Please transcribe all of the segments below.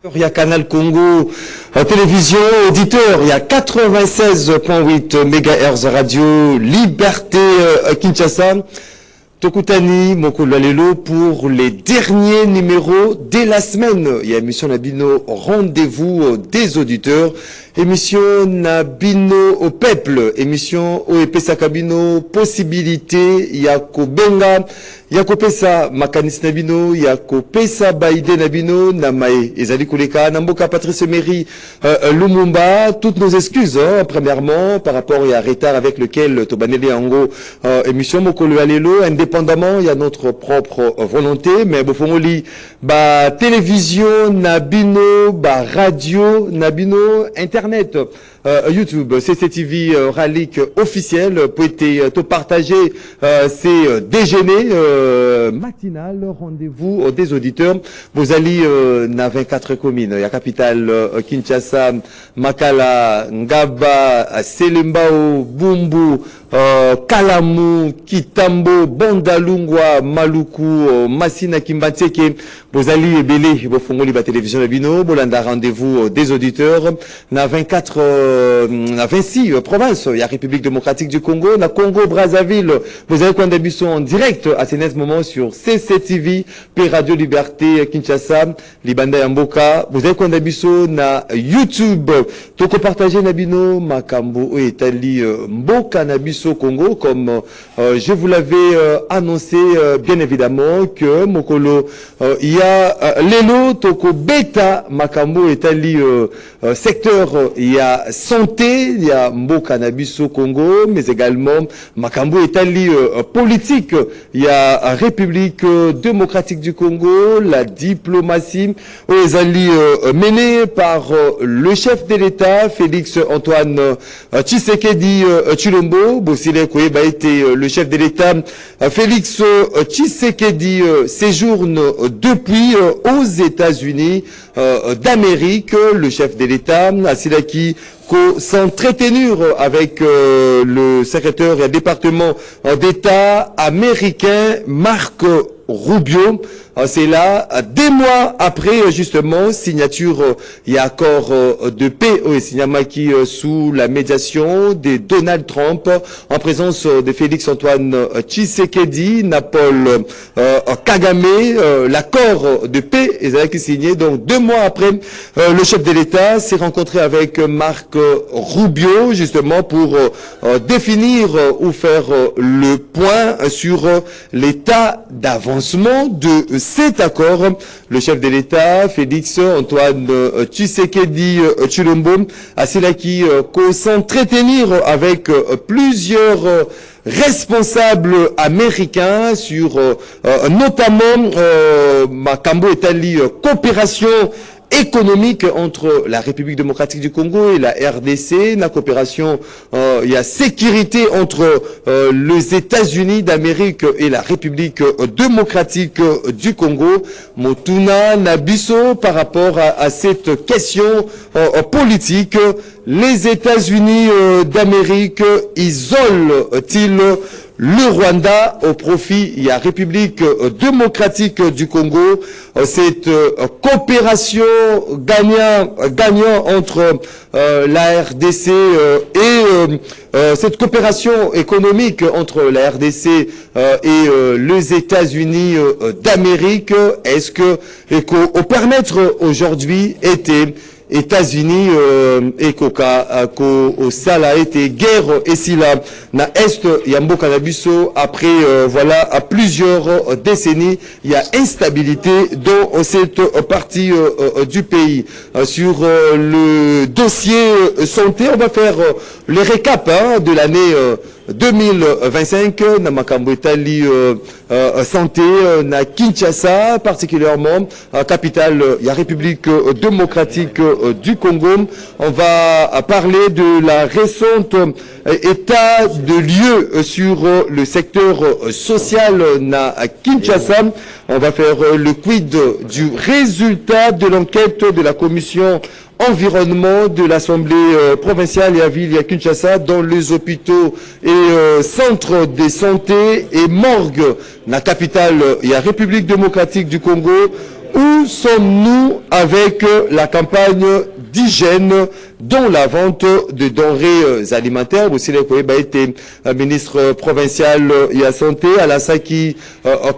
Il y a Canal Congo, télévision, auditeur, il y a 96.8 MHz radio, Liberté Kinshasa, Tokutani, Mokolalelo pour les derniers numéros dès la semaine. Il y a émission Nabino, rendez-vous des auditeurs, émission Nabino au peuple, émission OEP Sakabino, possibilité, il y a Kobenga, Yako pesa makanisi nabino, yako pesa baide nabino, namae ezali kuleka, namboka Patrice Emery Lumumba, toutes nos excuses, premièrement, par rapport à retard avec lequel Tobanele Ango, émission Mokolo Alelo, indépendamment, il y a notre propre volonté, mais Bofongoli, ba télévision nabino, ba radio nabino, internet, YouTube, CCTV Ralik officiel, peut te partager ces déjeuners matinal, rendez-vous des auditeurs. Vous allez na 24 communes. Il y a capitale Kinshasa, Makala, Ngaba, Selembao, Bumbu, Kalamu, Kitambo, Bondalungwa, Maluku, Masina Kimbatseke. Vous allez belé, vous fongoli la télévision de Bino, Bolanda rendez-vous des auditeurs. Na 24, na 26 provinces. Il y a République démocratique du Congo, na Congo, Brazzaville. Vous avez quand des en direct à ce moment sur CCTV, P Radio Liberté Kinshasa, Libanda Yamboka. Vous avez quand des na YouTube. Toko partager Nabino, Makambo, Etali, Mboka Nabiso Congo, comme je vous l'avais annoncé bien évidemment que Mokolo, il y a Lelo, Toko Beta, Makambo, Etali, secteur, il y a santé, il y a Mboka Nabiso Congo, mais également Makambo, Etali, politique, il y a République démocratique du Congo, la diplomatie, Ezali menée par le chef de l'État, Félix Antoine Tshisekedi Tshilombo. Bosile Koyeba était le chef de l'État. Félix Tshisekedi séjourne depuis aux États-Unis d'Amérique. Le chef de l'État, Asilaki, s'entretenir avec le secrétaire et département d'État américain Marc Rubio. C'est là, des mois après, justement, signature, il y a accord de paix au Signamaki sous la médiation de Donald Trump, en présence de Félix Antoine Tshisekedi, Napol Kagame, l'accord de paix est signé. Donc, 2 mois après, le chef de l'État s'est rencontré avec Marc Rubio, justement, pour définir ou faire le point sur l'état d'avancement de cet accord. Le chef de l'État, Félix Antoine Tshisekedi Tshilombo, a qui s'entretenir avec plusieurs responsables américains sur notamment Makambo Etali coopération économique entre la République démocratique du Congo et la RDC, la coopération, il y a sécurité entre les États-Unis d'Amérique et la République démocratique du Congo. Motuna Nabiso par rapport à cette question politique, les États-Unis d'Amérique isolent-ils le Rwanda au profit, il y a République démocratique du Congo, cette coopération gagnant entre la RDC et cette coopération économique entre la RDC et les États-Unis d'Amérique, est-ce que au permettre aujourd'hui était États-Unis et Koka ko sala été guerre et si là na est yambo Kanabiso après voilà à plusieurs décennies il y a instabilité dans cette partie du pays. Sur le dossier santé, on va faire le récap de l'année 2025 na makambo etali santé na Kinshasa, particulièrement capitale la République démocratique du Congo. On va parler de la récente état de lieu sur le secteur social na Kinshasa. On va faire le quid du résultat de l'enquête de la commission environnement de l'Assemblée provinciale et à ville à Kinshasa dans les hôpitaux et centres de santé et morgues. La capitale, il y a République démocratique du Congo. Où sommes-nous avec la campagne d'hygiène dont la vente de denrées alimentaires? Aussi, le été ministre provincial de la santé à la Saki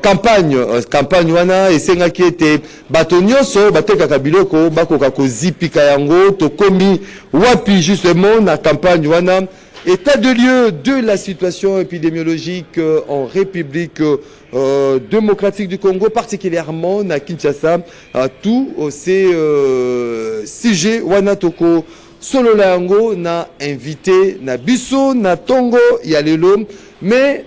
campagne wana et c'est qui était batonyoso bateka kabiloko bakoka ko zipika yango to komi wapi justement la campagne wana. État de lieu de la situation épidémiologique en République démocratique du Congo, particulièrement à Kinshasa, tous ces sujets Wanatoko Sololango n'a invité na biso na Tongo Yalelo, mais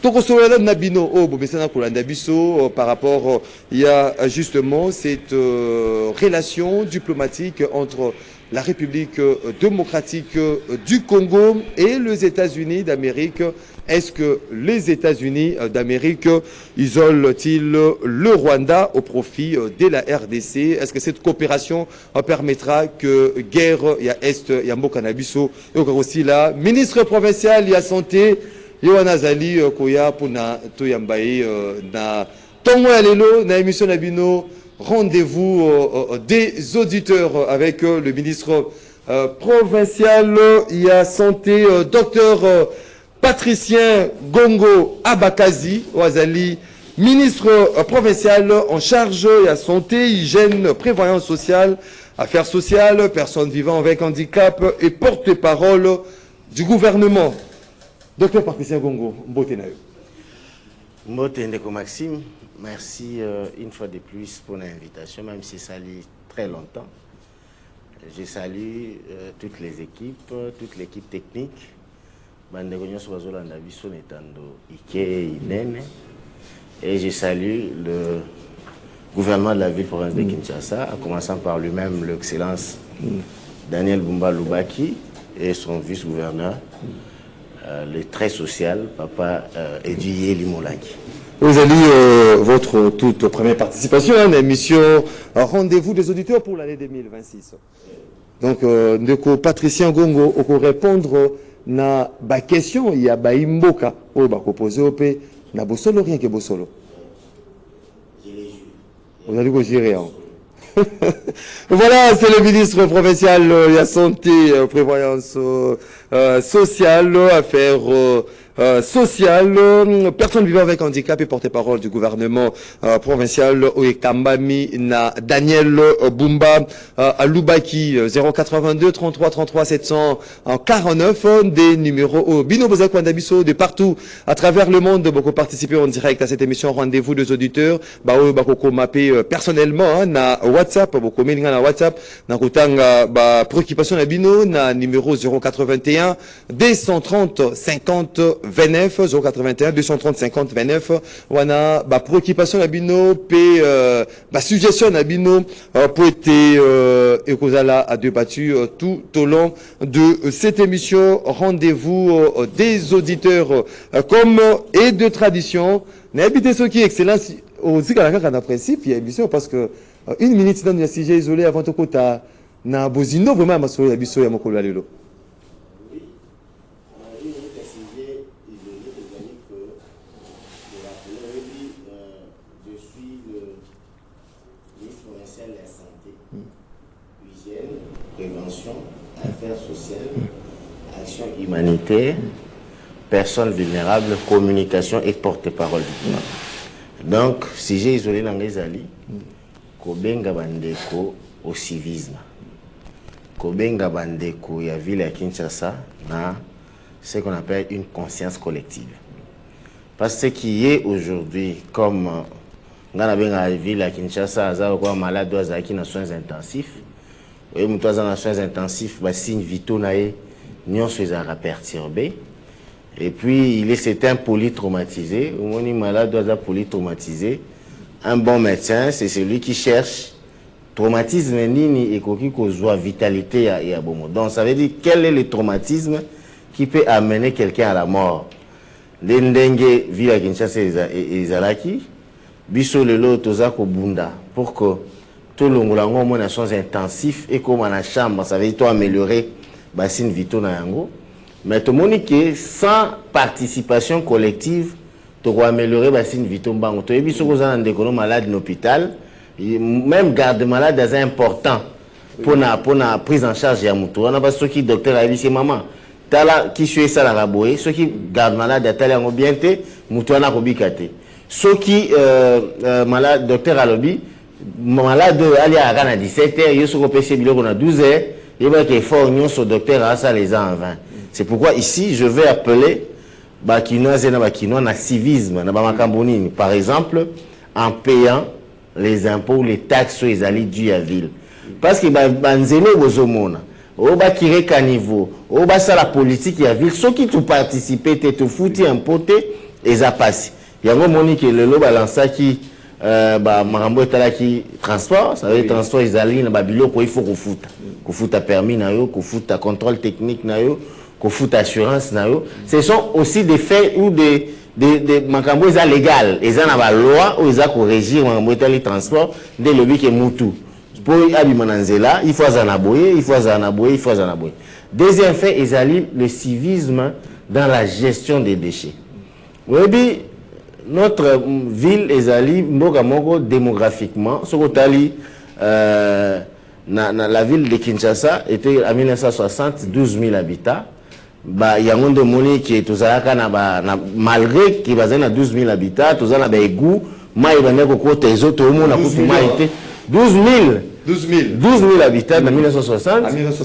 Toko Sololango na bino oh bobesana kolanda biso par rapport il y a justement cette relation diplomatique entre la République démocratique du Congo et les États-Unis d'Amérique. Est-ce que les États-Unis d'Amérique isolent-ils le Rwanda au profit de la RDC? Est-ce que cette coopération permettra que guerre ya Est ya Mboka na biso et aussi la ministre provincial ya santé Yohana Zali Koya pona toyambaye na tongo ya lelo na émission na bino rendez-vous des auditeurs avec le ministre provincial y a santé docteur Patricien Gongo Abakazi Ouazali, ministre provincial en charge de la santé, hygiène, prévoyance sociale, affaires sociales, personnes vivant avec handicap et porte-parole du gouvernement. Docteur Patricien Gongo, Mbotenayo. Mboteneko Maxime, merci une fois de plus pour l'invitation, même si ça lit très longtemps. Je salue toutes les équipes, toute l'équipe technique. Et je salue le gouvernement de la ville province de Kinshasa, en commençant par lui-même l'excellence Daniel Bumba Lubaki et son vice-gouverneur, le très social, Papa Ediye Limolangi. Vous allez votre toute première participation à l'émission Rendez-vous des auditeurs pour l'année 2026. Donc, Ndeko Patricien Gongo, on peut répondre na ba question il y a ba imboka o ba poser au p na bosolo rien que bosolo. On a dû gérer. Voilà, c'est le ministre provincial de la santé, prévoyance sociale, affaires sociales, personnes vivant avec handicap et porte-parole du gouvernement provincial Oekambami na Daniel Bumba à Lubaki 082 33 33 749 des numéros Bino Bozakwa Ndabiso de partout à travers le monde. Beaucoup participer en direct à cette émission Rendez-vous des auditeurs. Bako mappé personnellement na WhatsApp, beaucoup meninga na WhatsApp na kutanga préoccupation na bino na numéro 081 230 50 29 081 230 50 29 wana ba préoccupation na bino pe ba suggestion na bino pour être ekozala a débattu tout au long de cette émission Rendez-vous des auditeurs comme et de tradition na habité ce qui est excellence au zikalaka na principe il y a émission parce que une minute dans un sujet isolé avant tout kota na bozino vraiment masolo ya biso ya mokolo lelo. Affaires sociales, action humanitaire, personnes vulnérables, communication et porte-parole du gouvernement. Donc, si j'ai isolé l'angezali, Kobenga Bandeko au civisme, Kobenga Bandeko y a ville à Kinshasa, na ce qu'on appelle une conscience collective. Parce que ce qui est aujourd'hui, comme dans la ville à Kinshasa, il malade qui ont soins intensifs. Et nous avons soins intensifs, signes vitaux nous sommes perturbés. Et puis il est certain polytraumatisé. On est malade doit polytraumatisé. Un bon médecin, c'est celui qui cherche traumatisme et qui cause vitalité et bon. Donc ça veut dire quel est le traumatisme qui peut amener quelqu'un à la mort. L'Endengue Villa Kinshasa et Zalaki, biso lelo tozako bunda pour que tout le monde a soins intensifs et comme la chambre, ça veut dire améliorer bassine vito na yango. Mais tout le monde qui sans participation collective, tu vas améliorer bassine vito bango. Tu es bien sûr que malade dans l'hôpital, même garde-malade est important pour la prise en charge de Moutou. On a pas ceux qui docteur a dit c'est maman. Tala qui suit ça la raboye, ceux qui garde-malade est allé en bien Moutou on a kobikate. Ceux qui malade docteur a lobby malade aller à Ghana 17h, il se repêché biloko na 12h, il va qu'il faut union sur docteur à ça les ans en 20. C'est pourquoi ici je vais appeler Bakinois et Bakinois na civisme na bamakambonini par exemple en payant les impôts, les taxes sur les alliés du à ville. Parce que banzelo bozomona, au bas qui caniveau, au bas ça la politique à ville, ceux qui tout participer, te fouti impoté, et ça passe. Il y a un moment que le lot balance qui marambo etala qui transport, ça veut dire transport les alliés na babilo quoi il faut qu'on foute permis na yo, qu'on foute contrôle technique na yo, qu'on foute assurance na yo. Ce sont aussi des faits ou des makambo eza légal, eza na ba loi ou eza ko régir makambo etali transport dès le but que mutu. Pour abimananzela, il faut zanaboyer, il faut zanaboyer, il faut zanaboyer. Deuxième fait, ils allient le civisme dans la gestion des déchets. Oui, notre ville est alliée démographiquement. Ce que la ville de Kinshasa était en 1960 12 000 habitants. Il y a un monde qui est malgré qu'il y a 12 000 habitants, tout ça a égout, mais il y a des autres, 12 000 habitants en 1960.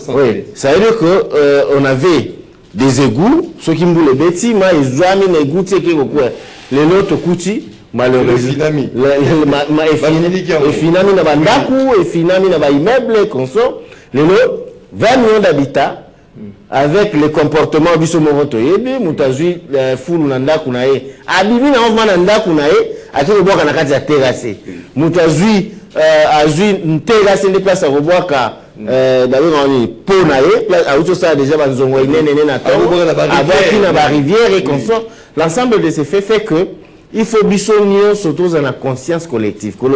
Oui. Ça veut dire qu'on avait des égouts, ceux qui me les bâtiments, ils ont mis des égouts, les autres coutis, malheureusement. Les finami na bandaku, et finami na ba immeuble, consort. Les autres, 20 millions d'habitants, avec le comportement du Somoroto, Moutazui, Foulou Nandaku nae, Abibi na Ovman Nandaku nae, à qui le bois n'a qu'à terrasser. Moutazui, Azui, terrasser des places à Roboaka, d'ailleurs, on est pour nae, à où ça déjà, Banzongo, avec une rivière et consort. L'ensemble de ces faits fait que il faut bisogner surtout dans la conscience collective. Que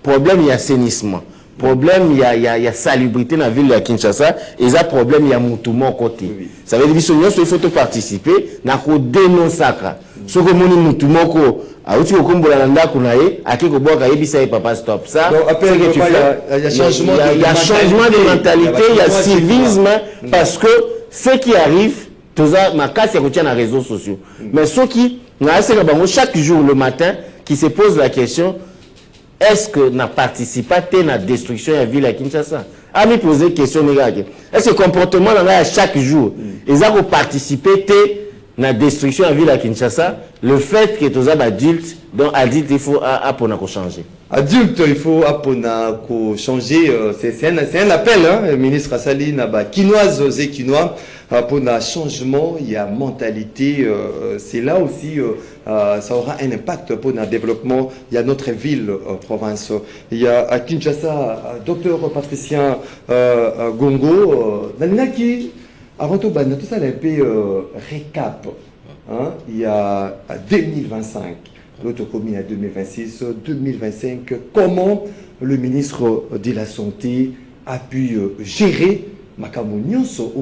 problème, il y a assainissement. Problème, il y a salubrité dans la ville de Kinshasa. Et ça, problème, il y a moutoumon côté. Oui. Ça veut dire qu'il faut participer. Il faut dénoncer ça. Ce que mon moutoumon ko, a outil au combo la nanda kunae, a qui ko boka ebisa et papa stop ça. Il y a changement de mentalité, il y a civisme, parce que ce qui arrive, tout ça, ma casse est retient dans les réseaux sociaux. Mais ceux qui, chaque jour le matin, qui se posent la question, est-ce que n'a participé à la destruction de la ville à Kinshasa? A me poser la question, est-ce que le comportement à chaque jour, ils ont participé à la destruction de la ville à Kinshasa, le fait que tous les adultes, donc adultes, il faut changer. Adulte, il faut changer. C'est un appel, hein, ministre Assali, Kinoise, Kinois, pour un changement, il y a mentalité. C'est là aussi, ça aura un impact pour le développement. Il y a notre ville, province. Il y a à Kinshasa, docteur Patricien Gongo, Nanaki, avant tout, tout ça, un peu récap. Hein, il y a 2025. L'autre commune à 2026, 2025, comment le ministre de la Santé a pu gérer Makamounios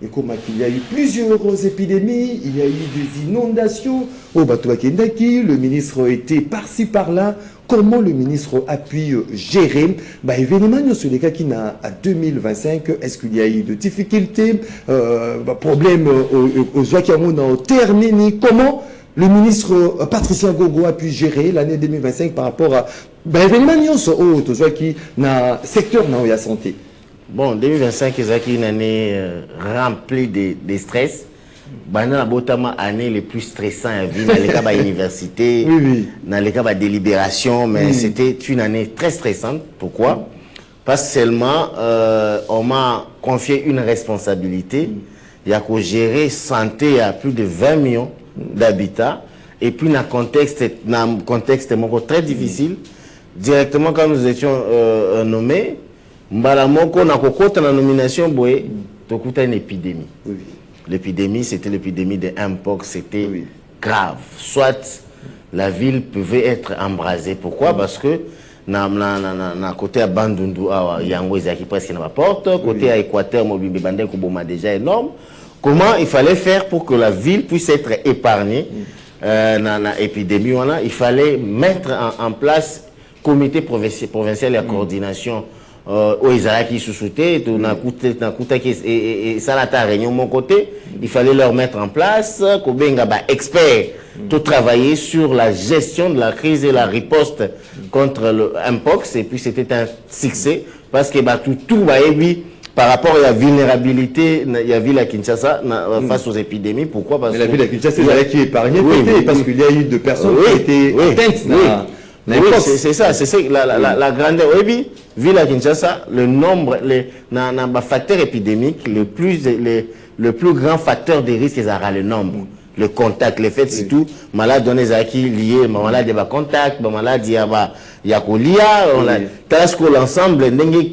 et comment il y a eu plusieurs épidémies, il y a eu des inondations au Batouakendaki, le ministre était par-ci par-là. Comment le ministre a pu gérer événements sur les cas qui n'a à 2025, est-ce qu'il y a eu de difficultés, problèmes aux Ouakiamou au Termini, comment le ministre Patricien Gogo a pu gérer l'année 2025 par rapport à l'événement qui na secteur de la santé. Bon, 2025 c'est une année remplie de stress. La année les plus stressants à vivre dans les cas de l'université, dans les cas de délibération, mais c'était une année très stressante. Pourquoi? Parce que seulement on m'a confié une responsabilité. Il y a qu'à gérer santé à plus de 20 millions d'habitats et puis dans un contexte très difficile directement quand nous étions nommés mbalamoko na kokota na nomination boye tokuta une épidémie. L'épidémie c'était l'épidémie de Mpox, c'était grave, soit la ville pouvait être embrasée. Pourquoi? Parce que na côté à Bandundu yango ezaki presque na porte côté à Équateur mobimbe bandé ko boma déjà énorme. Comment il fallait faire pour que la ville puisse être épargnée dans l'épidémie? Il fallait mettre en place comité provincial de coordination au Israël qui sous-soutait, et ça l'a réunion de mon côté, il fallait leur mettre en place, Kobenga expert, tout travailler sur la gestion de la crise et la riposte contre le Mpox, et puis c'était un succès, parce que tout par rapport à la vulnérabilité, il y a ville à Kinshasa face aux épidémies. Pourquoi? Parce que la ville à Kinshasa, c'est qui est épargnée, parce qu'il y a eu de personnes qui ont été atteintes. Oui, c'est ça, c'est la grandeur. Oui, ville à Kinshasa, le nombre, les facteurs épidémiques, le plus grand facteur de risque, c'est le nombre. Le contact, le fait surtout, malade donné qui lié, malade de contact, malade il y a parce que l'ensemble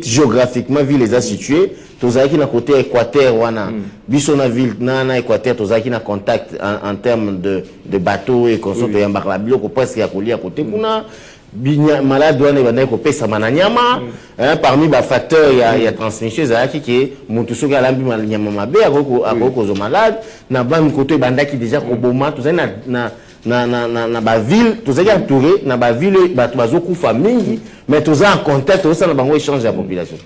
géographiquement ville les a situés, tous qui na côté équateur wana, bisona ville na équateur tous qui na contact en termes de bateaux et consort et embarque la bio ko presque ya kolia côté kuna malade douane bana ko pesa mananyama parmi les facteurs il y a transmission qui est mutuso ga lambi mananyama mabe akoko zo malade na ba côté banda qui déjà ko boma tous na ba ville tous entouré na ba ville bato bazoku famille mais tous en contact tous na bango échange la population.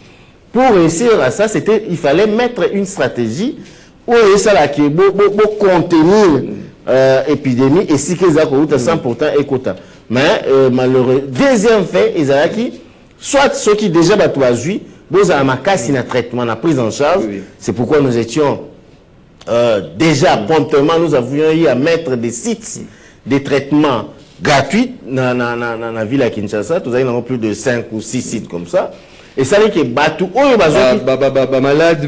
Pour réussir à ça, il fallait mettre une stratégie où ça là qui est beau contenir épidémie et si qu'ils ont 100% écoutant. Mais malheureux. Deuxième fait, Isaac, soit ceux qui déjà batouazui, vous avez ma casse in traitement, la prise en charge. C'est pourquoi nous étions déjà promptement, nous avions eu à mettre des sites de traitement gratuits dans la ville à Kinshasa. Nous avons plus de 5 ou 6 sites comme ça. Et ça veut dire que Batou, malade,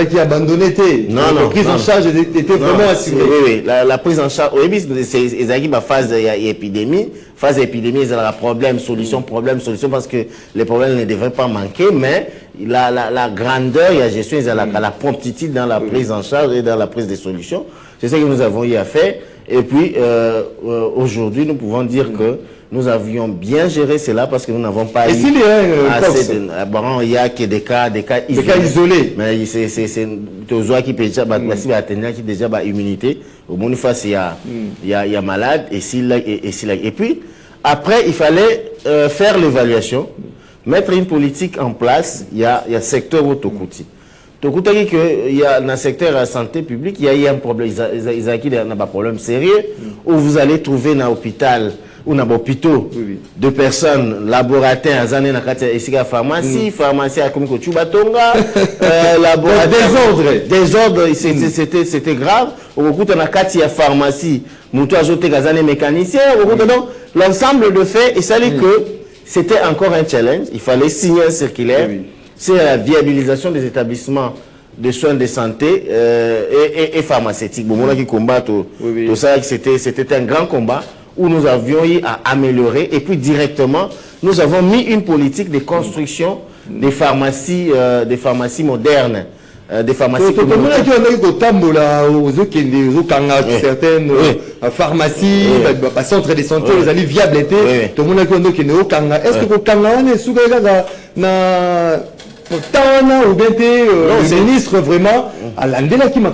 qui abandonné. Non, la prise en charge était vraiment assurée. Oui, la prise en charge, oui, c'est la phase épidémie. Phase épidémie, il y a problème, solution, parce que les problèmes ne devraient pas manquer, mais la grandeur et la gestion, il y a la promptitude dans la prise en charge et dans la prise des solutions. C'est ça que nous avons eu à faire. Et puis, aujourd'hui, nous pouvons dire que nous avions bien géré cela parce que nous n'avons pas eu assez de... Bon, il y a que des cas isolés. Mais c'est toujours qui peut déjà qui déjà immunité. Au moins, une fois, il y a malade et puis, après, il fallait faire l'évaluation, mettre une politique en place. Il y a secteur autocouti. Tokutaki que il y a dans le secteur de la santé publique, il y a eu un problème. Ils ont un problème sérieux où vous allez trouver dans l'hôpital ou dans l'hôpital de personnes laborataires à la pharmacie, pharmacie à comme Chubatonga, désordre, c'était grave. Au bout de la pharmacie, nous ajouté gazane mécanicien, donc l'ensemble de faits, et ça dit que c'était encore un challenge. Il fallait signer un circulaire. C'est la viabilisation des établissements de soins de santé et pharmaceutiques. Bon, qui combattent tout ça, c'était un grand combat où nous avions eu à améliorer. Et puis directement, nous avons mis une politique de construction des pharmacies modernes. Des pharmacies certaines pharmacies, centres de santé, les alliés viables étaient. Tout le monde a est-ce que ou bien le ministre vraiment à l'andela qui m'a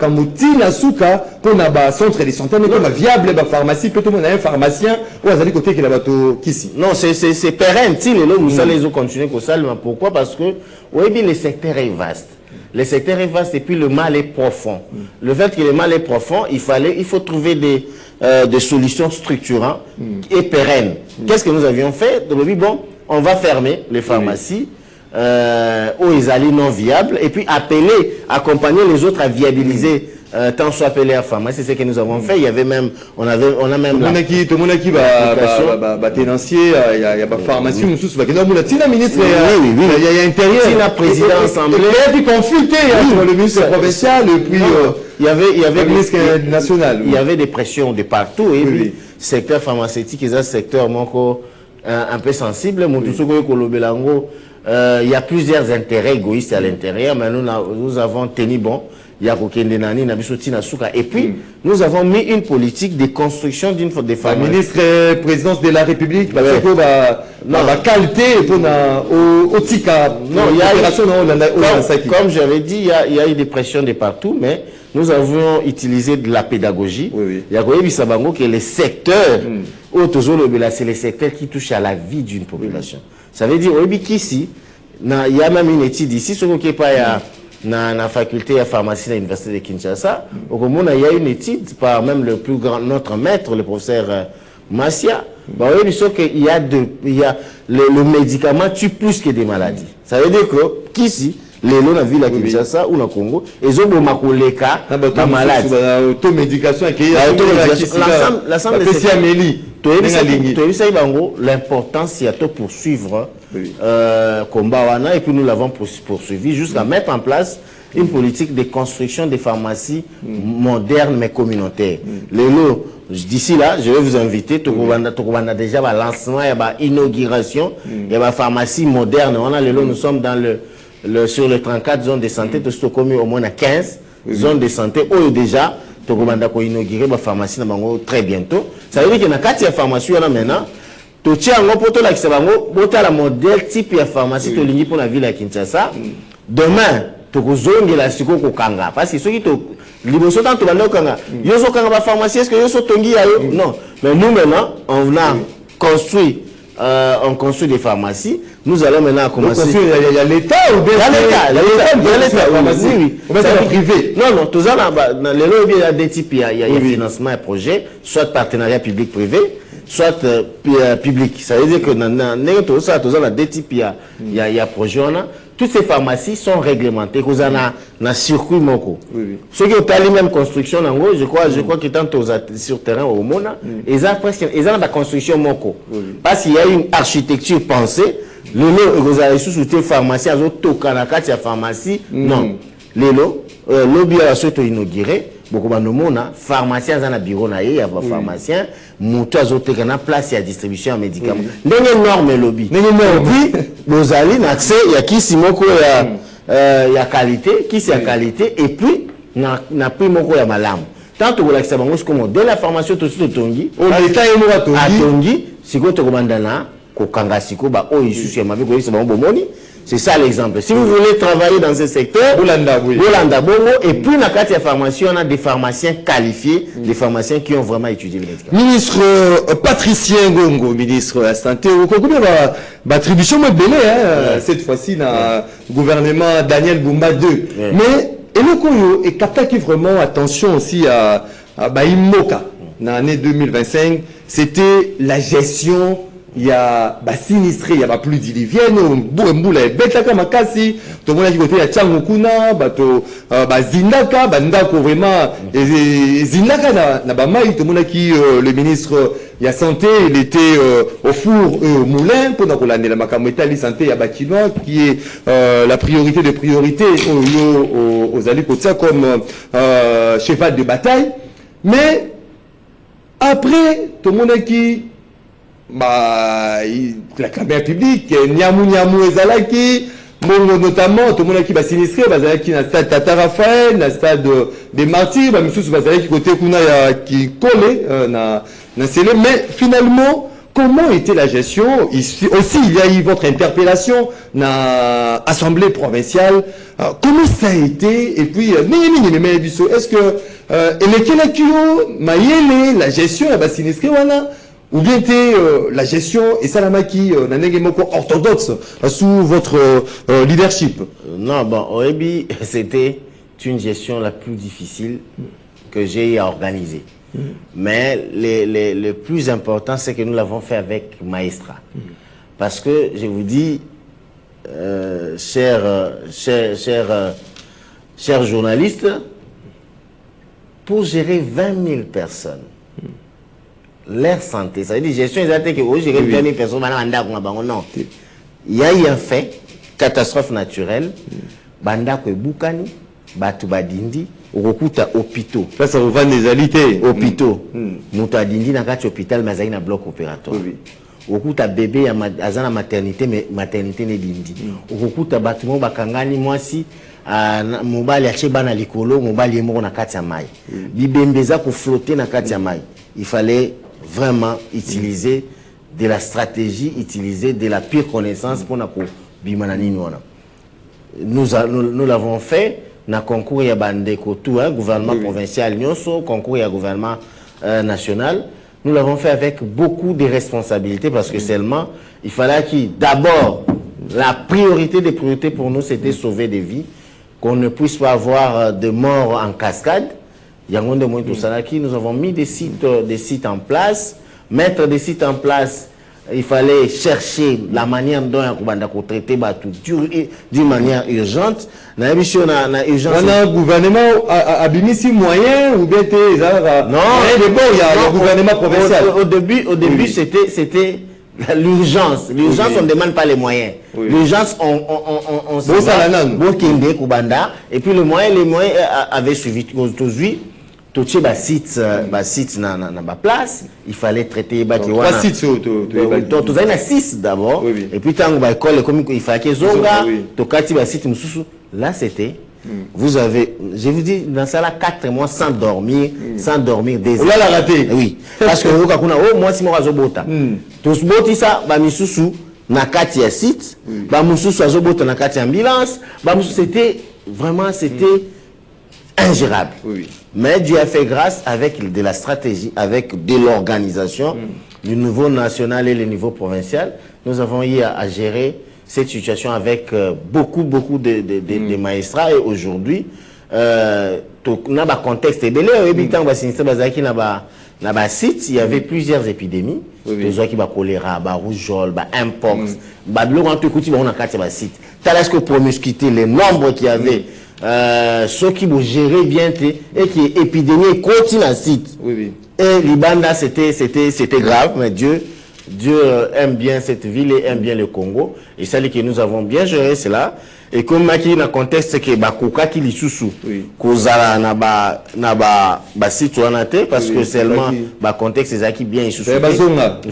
la souka pour na centre de santé mais viable pharmacie peut tout le monde a un pharmacien ou à côté qui là ici. Non, c'est pérenne. Si nous allons continuer comme ça, pourquoi? Parce que oui, le secteur est vaste. Le secteur est vaste et puis le mal est profond. Le fait que le mal est profond, il faut trouver des solutions structurantes et pérennes. Qu'est-ce que nous avions fait? Bon, on va fermer les pharmacies où ils allaient non viables et puis accompagner les autres à viabiliser tant soit appelé à pharmacie. C'est ce que nous avons fait. Il y avait même, on a même tout le monde qui va tenancier, il y a pas pharmacie, nous tous, il y a intérieur, il y a président assemblée, il y a consulté le ministre provincial et puis il y avait le ministre national. Il y avait des pressions de partout et puis secteur pharmaceutique, c'est un secteur un peu sensible. Il y a plusieurs intérêts égoïstes à l'intérieur, mais nous avons tenu bon. Et puis, nous avons mis une politique de construction d'une des pharmacies. Le ministre présidence de la République, parce que la qualité pour au Tika. Non, comme j'avais dit, il y a eu des pressions de partout, mais nous avons utilisé de la pédagogie. Il y a que les secteurs c'est le secteur qui touche à la vie d'une population. Ça veut dire, ici, il y a même une étude ici, ce qui n'est pas dans la faculté de pharmacie de l'université de Kinshasa. Il y a une étude par même le plus grand, notre maître, le professeur Massia. Il y a le médicament tue plus que des maladies. Ça veut dire que qu'ici, les lots dans la ville de Kinshasa ou dans le Congo, ils ont des maladies. L'automédication, l'ensemble de ces l'importance, c'est de poursuivre combat et puis nous l'avons poursuivi jusqu'à mettre en place une politique de construction des pharmacies modernes mais communautaires. D'ici là, je vais vous inviter, tu as déjà un lancement, il y a une inauguration, il y a une pharmacie moderne. Nous sommes sur les 34 zones de santé, tout ce comme au moins 15 zones de santé où déjà tu as inauguré la pharmacie très bientôt. Ça veut dire qu'il y a 4 pharmacies maintenant. Tu as un modèle type de pharmacie pour la ville de Kinshasa. Demain, tu as la Kanga. Parce que ceux qui ont la pharmacie, est-ce que vous non. Mais nous maintenant, on a construit. On construit des pharmacies. Nous allons maintenant commencer. Il y a l'État ou bien l'État privé? Non, tout ça, il y a des types, il y a financement et projet, soit partenariat public-privé, soit public. Ça veut dire que dans tout ça, des types, il y a projet. Toutes ces pharmacies sont réglementées. Vous avez un circuit moko. Ceux qui ont la même construction, je crois qu'ils sont sur terrain au monde. Ils ont la construction moko. Parce qu'il y a une architecture pensée. Vous avez sous-souté pharmacie, vous avez pharmacie. Non. Le lobby a surtout inauguré. Beaucoup de pharmaciens dans le bureau, il y a des pharmaciens, moto a na place à distribution de médicaments. Il y a une énorme lobby. Vous avez accès, il y a qui simoko il y a qualité, qui c'est qualité, et puis il y a plus moko ya malam. Tant que vous l'avez comme de la formation tout de suite tongi, l'État est tongi, si vous avez ko kanga siko ba o isusu ya mabe ko yisa ba bomoni. C'est ça l'exemple. Si vous voulez travailler dans ce secteur, Bolanda Bongo, et puis dans la pharmacie, on a des pharmaciens qualifiés, des pharmaciens qui ont vraiment étudié le médicament. Ministre Patricien Ngongo, ministre de la Santé, vous comprenez l'attribution de Béné, cette fois-ci dans le gouvernement Daniel Boumba 2. Mais, et le Koyo est capté vraiment attention aussi à Baïmoka, dans l'année 2025, c'était la gestion. Il y a sinistré, il y a plus d'Ilivienne, Boula et Betaka Makasi, tout le monde qui côté il y a Tchangokuna, Zindaka, Bandako vraiment, Zindaka n'a pas mal, tout le monde qui, le ministre, il y a santé, il était au four au moulin, pendant qu'on a la Makameta, santé, il y a Bachinois, qui est la priorité des priorités aux Alikotia comme cheval de bataille. Mais après, tout le monde qui la caméra publique, Niamou Ezalaki, notamment, tout le monde qui va sinistrer, qui dans le stade Tata Raphaël, dans le stade des Martyrs, qui côté qui collait, mais finalement, comment était la gestion? Ici aussi, il y a eu votre interpellation dans l'Assemblée provinciale. Comment ça a été? Et puis, est-ce que, la gestion, va sinistrer, ou bien la gestion et Salamaki orthodoxe sous votre leadership? Non, bon, au Ebi, c'était une gestion la plus difficile que j'ai eu à organiser. Mais le plus important, c'est que nous l'avons fait avec Maestra. Parce que, je vous dis, chers journalistes, pour gérer 20 000 personnes, leur santé, ça veut dire gestion, ils ont dit que gérer 20 000 personnes, non. Il y a eu un fait, catastrophe naturelle, Bandako et Boukani, Batu Badindi, Okuta hôpitaux. Ça vous va des alités. Hôpitaux. Mouta Dindi n'a qu'à hôpital, mais il y a un bloc opératoire. Okuta bébé, à maternité, mais maternité n'est Dindi. Okuta bâtiment, Bakangani, moi si, Mobali a cheba na likolo, Mobali est mort na katia mai. Bibembeza pour flotter na katia mai. Il fallait vraiment utiliser de la stratégie, utiliser de la pure connaissance pour nous l'avons fait dans le concours de Bandeko, tout, gouvernement provincial, concours et gouvernement national. nous l'avons fait avec beaucoup de responsabilités parce que seulement, il fallait d'abord, la priorité des priorités pour nous, c'était sauver des vies, qu'on ne puisse pas avoir de morts en cascade. Nous avons mis des sites en place, mettre des sites en place. Il fallait chercher la manière dont on traiter d'une manière urgente. On a un gouvernement a mis si moyen ou bien non, il y a le gouvernement provincial. Au début c'était l'urgence. L'urgence, on ne demande pas les moyens. Oui. L'urgence, on se bat. Et puis les moyens avaient suivi. Tout site na place, il fallait traiter trois sites tu as 6 d'abord et puis tant que école comme il fallait que zonga to kati ba site mususu là c'était vous avez je vous dis dans ça là 4 mois sans dormir des on l'a raté oui parce que vous kuna moi si moi azobota tous boti ça ba misusu na kati ya site ba mususu azobota na kati ambulance ba mususu c'était vraiment ingérable. Mais Dieu a fait grâce avec de la stratégie, avec de l'organisation du niveau national et le niveau provincial. Nous avons eu à gérer cette situation avec beaucoup de magistrats. Et aujourd'hui, dans le contexte, il y avait plusieurs épidémies. Il y avait choléra, rougeole, mpox. Est-ce que promiscuité, les nombres qu'il y avait, ceux qui vont gérer bien et qui est épidémie continue à site. Et l'Ibanda c'était grave, mais Dieu aime bien cette ville et aime bien le Congo. Et ça dit que nous avons bien géré cela. Et comme il y a un contexte que Bakuka qui l'issoussou, Kozala na site parce que seulement le contexte est qui bien issoussou. Il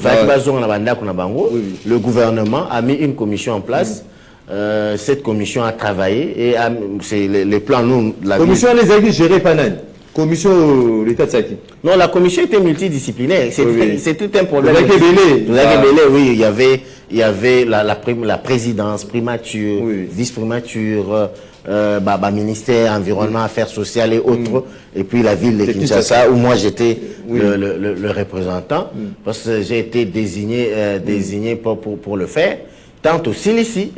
fallait que le gouvernement a mis une commission en place. Cette commission a travaillé et c'est les plans nous la commission les a gérés par nan commission l'état de Saki. Non, la commission était multidisciplinaire, c'était un problème. Oui, il y avait la présidence, primature, vice-primature, ministère environnement, affaires sociales et autres, et puis la ville de Kinshasa où moi j'étais le représentant parce que j'ai été désigné pour le faire. Tant aussi ici,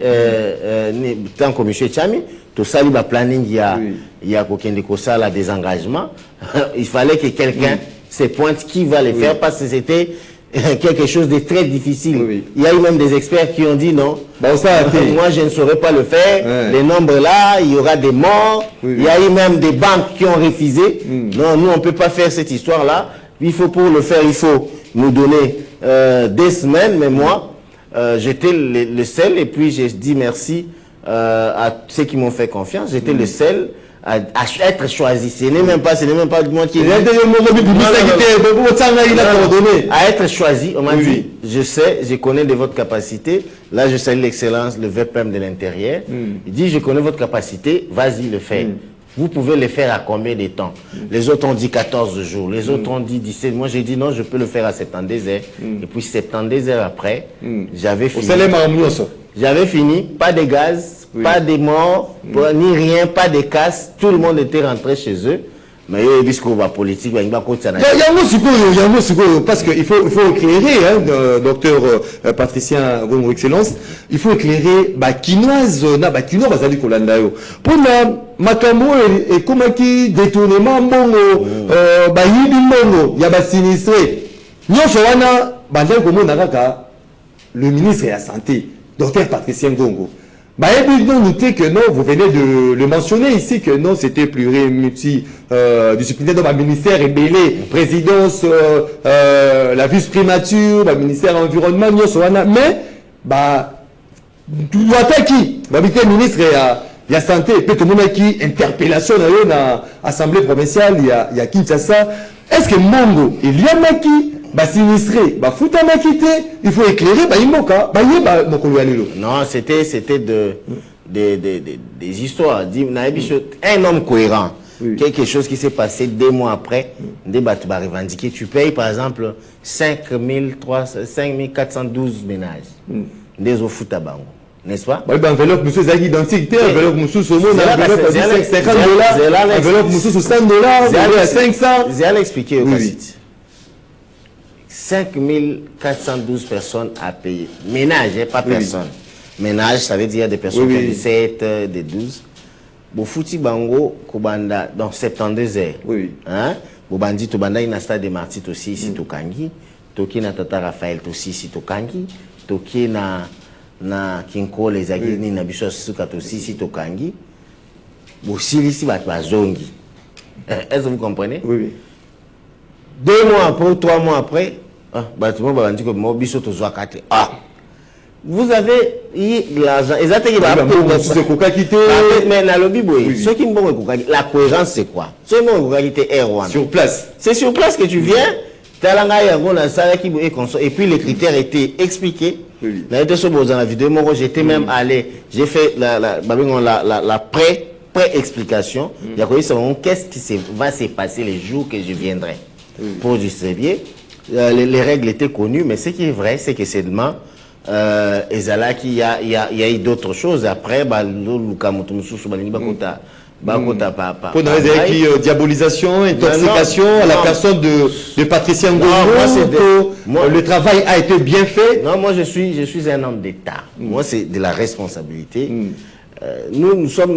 tant que M. Chami, tout ça, il y a planning, il y a des engagements. Il fallait que quelqu'un se pointe qui va les faire parce que c'était quelque chose de très difficile. Il y a eu même des experts qui ont dit non, moi je ne saurais pas le faire, les nombres là, il y aura des morts, il y a eu même des banques qui ont refusé. Non, nous on ne peut pas faire cette histoire-là. Il faut pour le faire, il faut nous donner des semaines, mais moi, j'étais le seul, et puis j'ai dit merci à ceux qui m'ont fait confiance. J'étais le seul à être choisi. Ce n'est même pas moi qui à être choisi. On m'a dit, je sais, je connais de votre capacité. Là, je salue l'excellence, le VPM de l'intérieur. Il dit, je connais votre capacité, vas-y le faire. Vous pouvez le faire à combien de temps? Les autres ont dit 14 jours, les autres ont dit 17. Moi, j'ai dit non, je peux le faire à 72 heures. Et puis 72 heures après, j'avais fini. J'avais fini, pas de gaz, pas de morts, ni rien, pas de casse. Tout le monde était rentré chez eux. Mais il y a des discours politiques, il y a parce qu'il faut éclairer, hein, docteur Patricien Gongo Excellence, il faut éclairer Kinoise, Kinoise, Bazali Kolandayo. Pour Makambo et Komaki, détournement, Mongo, Bayibi Mongo, il y a sinistré. Nyosowana, Bandel Komo Naraka, le ministre de la Santé, docteur Patricien Gongo. Nous notez que non, vous venez de le mentionner ici, que non, c'était multidisciplinaire dans le ministère ébélé, présidence, la vice-primature, le ministère de l'environnement, mais, tout qui, le ministre de la santé, peut-être qui interpellation dans l'Assemblée provinciale, il y a Kinshasa. Est-ce que Mongo, il y a qui sinistré, il faut éclairer, non, c'était des histoires. Un homme cohérent, quelque chose qui s'est passé 2 mois après, des bateaux revendiquer. Tu payes par exemple 5412 ménages, des au foot à Bango. N'est-ce pas? Enveloppe, monsieur Zaghi, identique, enveloppe, monsieur Somo, enveloppe, $50, enveloppe, monsieur $100, 500. J'ai à l'expliquer au 5412 personnes à payer. Ménage, pas personne. Ménage, ça veut dire des personnes qui ont des 7, des 12. Bon, fouti bango, kobanda, donc 72 heures. Hein? Bobandi, tobanda, il y a un stade de Martit aussi, ici, Tokangi. Toki na Tata Raphaël aussi, ici, Tokangi. Toki na Kinko, les Aguini, na Bichos, aussi, ici, Tokangi. Bon, si, ici, va zongi. Est-ce que vous comprenez? 2 mois après, 3 mois après, vous avez l'argent. Mais la cohérence, c'est quoi? Sur place. C'est sur place que tu viens. Et puis les critères étaient expliqués. Dans la vidéo, j'étais même allé, j'ai fait la pré-explication. Il y a qu'est-ce qui va se passer les jours que je viendrai pour distribuer. Les règles étaient connues, mais ce qui est vrai, c'est que seulement il y a eu d'autres choses. Après, diabolisation, intoxication à la personne de Patricia Ngombo. Le travail a été bien fait. Non, moi je suis un homme d'État. Moi c'est de la responsabilité. Nous sortons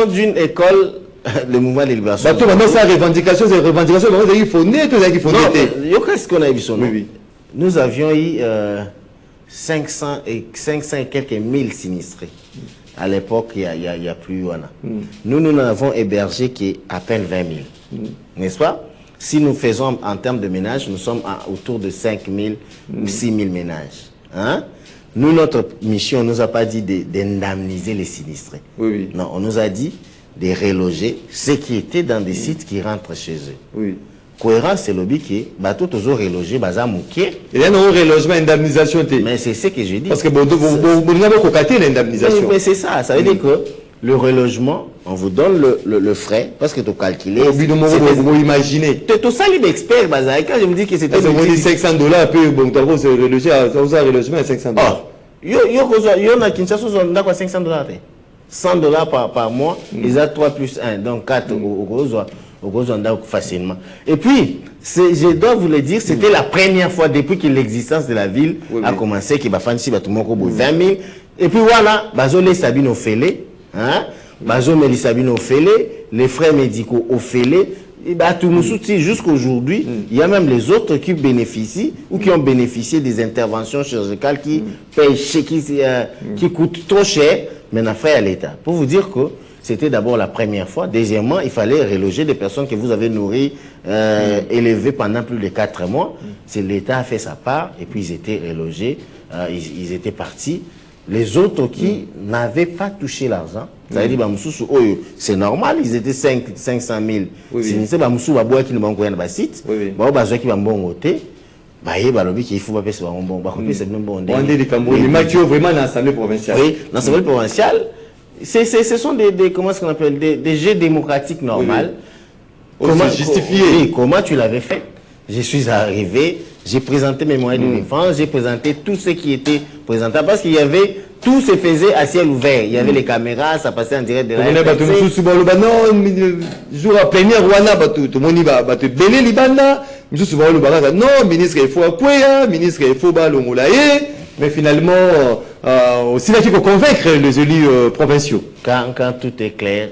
d'une école, le mouvement de libération. Nous avions eu 500 et quelques mille sinistrés. À l'époque, il y a plus. Nous n'avons hébergé qu'à peine 20 000. N'est-ce pas? Si nous faisons en termes de ménage, nous sommes autour de 5 000 ou 6 000 ménages. Hein? Nous, notre mission, on ne nous a pas dit d'indemniser les sinistrés. Non, on nous a dit de reloger ceux qui étaient dans des sites qui rentrent chez eux. Cohérence, c'est le but qui est tout toujours relogé, baza mouké. Il y a un relogement, indemnisation. Mais c'est ce que je dis. Parce que vous n'avez pas cocaté l'indemnisation. Mais c'est ça, ça veut dire que le relogement, on vous donne le frais, parce que tu calcules. Vous imaginez. Tu sali d'expert, baza. Quand je vous dis que c'était. Parce que vous dites 500 $, puis bon, tu as relogé, ça relogement à 500 $. Yo na Kinshasa, on a 500 $. 100 $ par mois, ils ont 3 plus 1, donc 4 facilement. Et puis, je dois vous le dire, c'était la première fois depuis que l'existence de la ville a commencé, qu'il va faire ici, 20 000. Et puis voilà, les Sabine au Félé, les frais médicaux au Félé, jusqu'aujourd'hui, il y a même les autres qui bénéficient ou qui ont bénéficié des interventions chirurgicales qui payent, qui coûtent trop cher, mais n'a fait à l'État. Pour vous dire que c'était d'abord la première fois. Deuxièmement, il fallait reloger des personnes que vous avez nourries, élevées pendant plus de 4 mois. C'est l'État a fait sa part et puis ils étaient relogés, ils étaient partis. Les autres qui n'avaient pas touché l'argent, ça veut dire c'est normal, ils étaient 500 000. C'est ce sont comment est-ce qu'on appelle des jeux démocratiques normaux. Comment tu l'avais fait? Je suis arrivé, j'ai présenté mes moyens de défense, j'ai présenté tout ce qui était présentable parce qu'il y avait, tout se faisait à ciel ouvert. Il y avait les caméras, ça passait en direct de la mais finalement, aussi là qu'il faut convaincre les élus provinciaux. Quand tout est clair,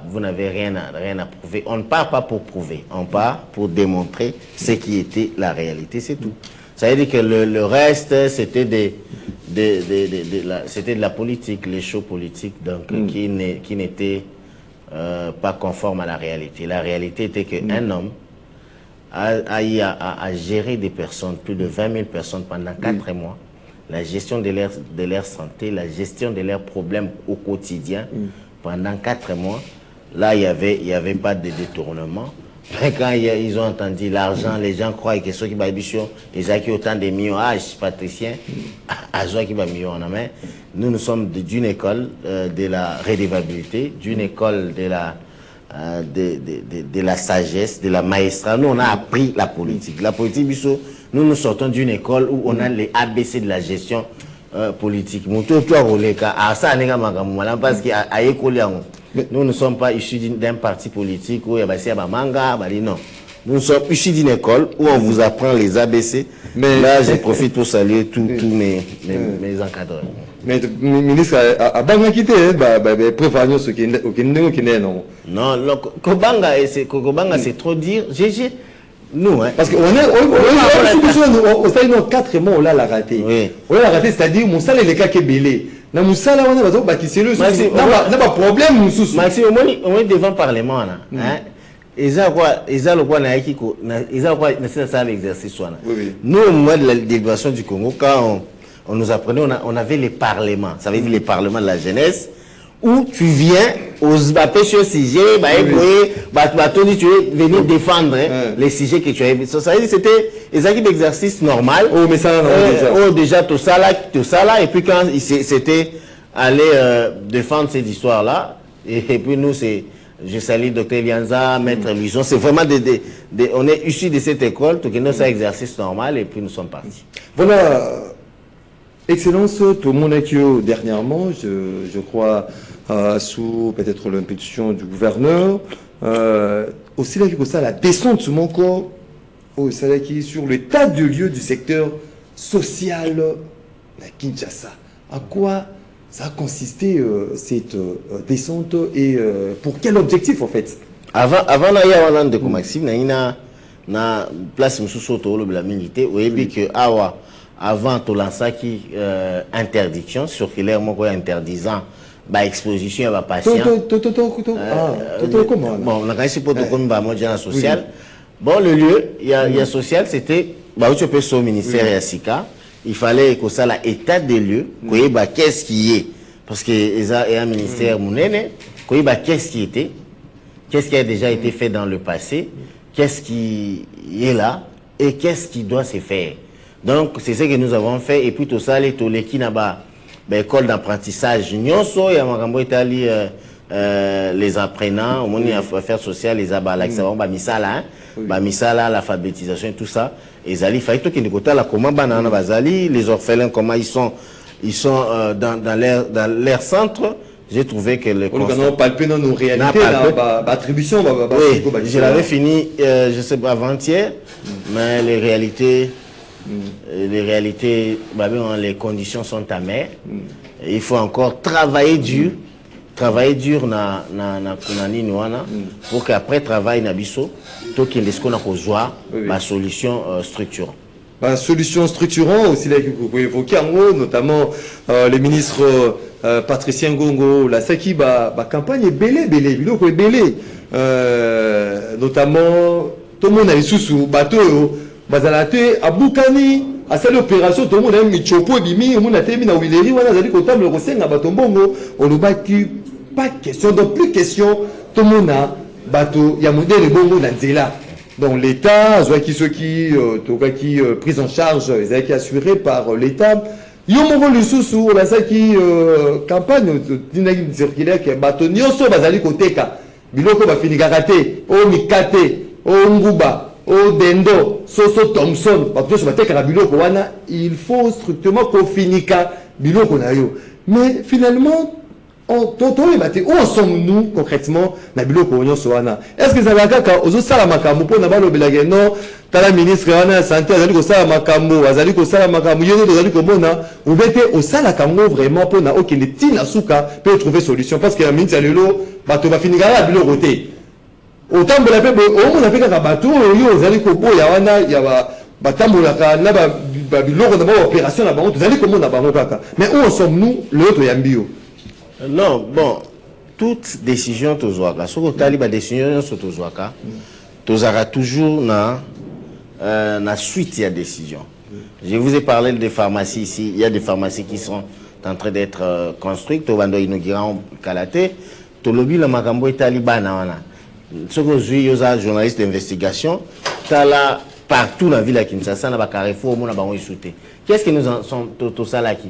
vous n'avez rien à prouver. On ne part pas pour prouver, on part pour démontrer ce qui était la réalité, c'est tout. Ça veut dire que le reste, c'était de la politique, les shows politiques, donc qui n'étaient pas conformes à la réalité. La réalité était qu'un homme a géré des personnes, plus de 20 000 personnes pendant 4 mois, la gestion de leur santé, la gestion de leurs problèmes au quotidien pendant 4 mois. Là, il y avait pas de détournement. Mais quand ils ont entendu l'argent, les gens croient que ceux qui ont ils ont autant de millions, je suis patricien, nous sommes d'une école de la redevabilité, d'une école de la sagesse, de la maestria. Nous, on a appris la politique. La politique, nous sortons d'une école où on a les ABC de la gestion politique. Parce Nous ne sommes pas issus d'un parti politique où il y a manga, non. Nous sommes issus d'une école où on vous apprend les ABC. Mais là, je profite pour saluer tous mes encadreurs. Mais le ministre a bien quitté, prévenir ce qui est non. Non, Kobanga, c'est trop dire. GG, nous, hein. Parce qu'on est 4 mois, on l'a raté. On l'a raté, c'est-à-dire, mon salaire est le cas qui est belé. Dans mon salaire, on a pas de problème. Maxime, on est devant le Parlement. Ils ont l'exercice. Nous, au moment de la délibération du Congo, quand on nous apprenait, on avait les parlements. Ça veut dire les parlements de la jeunesse, où tu viens aux sur sujet, tu veux venir défendre les sujets que tu as. Ça veut dire c'était les équipes d'exercice normal. Oh, mais ça, déjà, tout ça là. Et puis quand c'était aller défendre cette histoire-là, et puis nous, c'est. Je salue Dr Lianza, Maître Luison. C'est vraiment on est issus de cette école, tout que nous, c'est un exercice normal, et puis nous sommes partis. Voilà. Excellence, tout le monde a eu dernièrement, je crois, sous peut-être l'impulsion du gouverneur, aussi là, ça, la descente sur mon corps, qui sur l'état de lieu du secteur social à Kinshasa. À quoi ça a consisté cette descente et pour quel objectif en fait? Avant la yawana de Maxime, na place Moussousoto le militaire, au début que avant tout l'ansaki interdiction circulaire moi interdisant exposition à patient. Comment? Bon, on a quand même comme moi social. Bon, le lieu, il y a social, c'était tu peux au ministère et à Sika. Il fallait que ça l'état des lieux, qu'est-ce qui est, parce que il y a un ministère mounene, qu'est-ce qui était, qu'est-ce qui a déjà été fait dans le passé, qu'est-ce qui est là et qu'est-ce qui doit se faire. Donc c'est ce que nous avons fait et puis tout ça les qui n'a pas école d'apprentissage nyonso ya makambo itali les apprenants au monde affaires sociales les abala ça va misala misala l'alphabétisation et tout ça et zali fait tout qui ne côté la comment banana bazali les orphelins comment ils sont dans leur centre. J'ai trouvé que le constat palpé dans nos réalités attribution je l'avais fini je sais pas avant-hier mais les réalités les conditions sont amères. Il faut encore travailler dur na nini wana pour qu'après travail na biso to kende ce qu'on a besoin ma solution structurante. Solution structurante aussi là que vous pouvez évoquer en haut, notamment le ministre Patricien Ngongo, la Saki campagne est belé biloko est belé notamment tout le monde a sous bateau bazalate abukani à cette opération tout le monde a mis chopo bimi on a terminé na wileri wana zali ko table rosenga batombongo on ne baki pas question donc plus question tout le monde a bateau ya modèle bongo na nzela. Donc l'État, ceux qui pris en charge, qui assurés par l'État, ils ont voulu sous la campagne circulaire qui est bâtonnier sur Bazali Koteka, Biloko va finir garaté, au Mikate, au Nguba, au Dendo, Soso Thompson, parce que sur la Biloko wana, il faut strictement qu'on finisse Biloko nayo. Mais finalement, où en sommes-nous concrètement na biloko onyo soana? Est-ce que ça va kaka ozo sala makambo po na balo belage non tala ministre wana santé azali ko sala makambo azali ko sala makambo yene azali ko mona ou bete au sala kango vraiment po na okende tina suka peut trouver solution parce que la ministre lelo bato ba finira la biloko te autant de la pe o mona pe kaka bato yo azali ko boya wana ya ba tambolaka na ba biloko na ba opération na bango azali ko mona bango kaka mais où en sommes-nous le autre yambio? Non, bon, toute décision tozwaka, ce que taliba décision sur tozwaka, tozara toujours na suite il y a décision. Je vous ai parlé des pharmacies ici, il y a des pharmacies qui sont en train d'être construites, tobando inauguran Kalate, tolobi la makambo et taliba na wana. Ce que je yosa journaliste d'investigation, tala partout dans la ville à Kinshasa na ba Carrefour mona bango isouté. Qu'est-ce que nous en sommes tout ça là qui?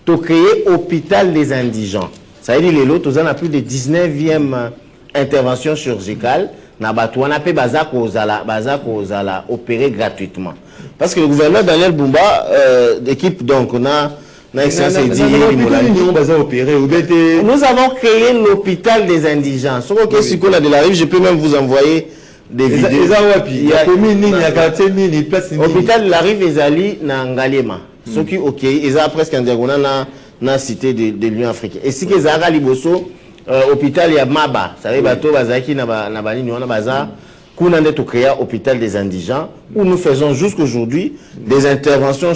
To créer hôpital des indigents. Ça veut dire les lots, on a plus de 19e intervention chirurgicale. Na batouana pe bazak opérer gratuitement. Parce que le gouverneur Daniel Bumba, d'équipe donc on a Nous avons créé l'hôpital des indigents. Sur le cas de la rive, je peux même vous envoyer des vidéos. L'hôpital de la rive Ezali na Ngalema. Ce qui ok, ils ont presque en diagonale na cité de l'Union africaine. Et si que Zara Liboso, hôpital ya Maba, ça veut bateau bazaki na bani ni on a bazar. Qu'on a créé hôpital des indigents où nous faisons jusqu'aujourd'hui des interventions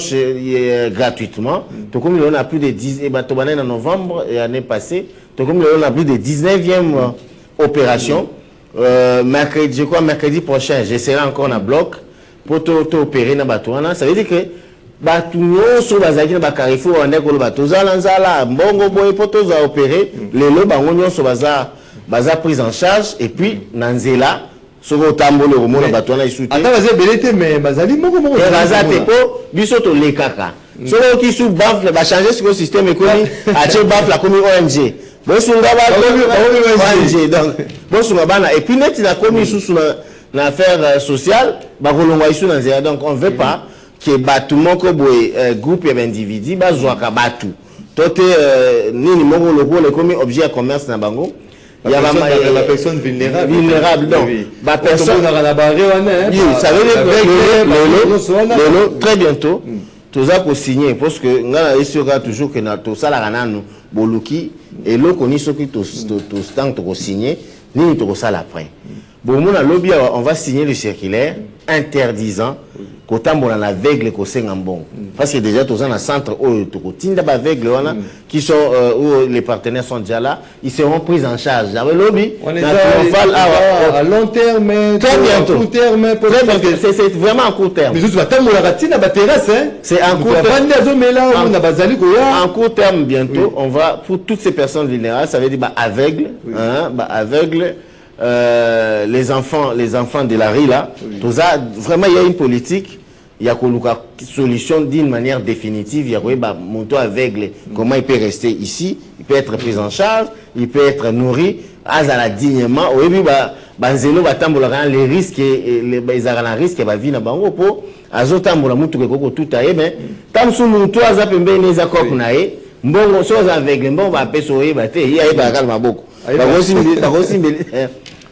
gratuitement. Tout comme on a plus de 10 et en novembre et l'année passée, tout comme on a plus de 19e opération. Mercredi, je crois mercredi prochain, j'essaierai encore un bloc pour opérer dans Batouana. Ça veut dire que Batouno sur Bazaki na Carrefour on est ko bateau zalanzala mbongo boy pour opérer les lots bangonyo sur baza prise en charge et puis Nanzela sur le tambour le romo na Batouana isuti. Ata bazé belete mais bazali moko bazate po bisoto le kaka. Sur qui sous baf ba changer ce système économique a che baf la commis ONG. Bon sunga ba ONG donc bon sunga bana et puis net la commis sous na affaire sociale ba kolongwa isu na nzela donc on veut pas que batu moko boy groupe et individu ba zwaka batu tote nini moko loko le commis objet à commerce na bango. Il y a la personne vulnérable. Donc, la personne. Ça veut dire très bientôt, tout ça pour signer, parce que nous avons toujours que tout ça, nous boluki et l'eau qu'on y soit tout temps pour signer, ni tout ça après. Bon, on va signer le circulaire interdisant qu'autant on a aveugle qu'au Sengambon. Parce que déjà, tous en centre où qui sont où les partenaires sont déjà là, ils seront pris en charge. On est à long terme, très bientôt. Court terme, c'est vraiment en court terme. Mais c'est en court terme. En court terme, bientôt, on va, pour toutes ces personnes vulnérables, ça veut dire aveugles, aveugles. Les enfants de la rue là, tout ça, vraiment il y a une politique, il y a une solution d'une manière définitive, il y a mon toit aveugle, comment il peut rester ici, il peut être pris en charge, il peut être nourri, dignement, oui, les risques, les risques, il va vivre dans le pour azotambola mutu koko tout aye mais tam sou mutu azapembe neza kop nae mbongo so aveugle mbongo ba peso yeba te ya yeba kalma boko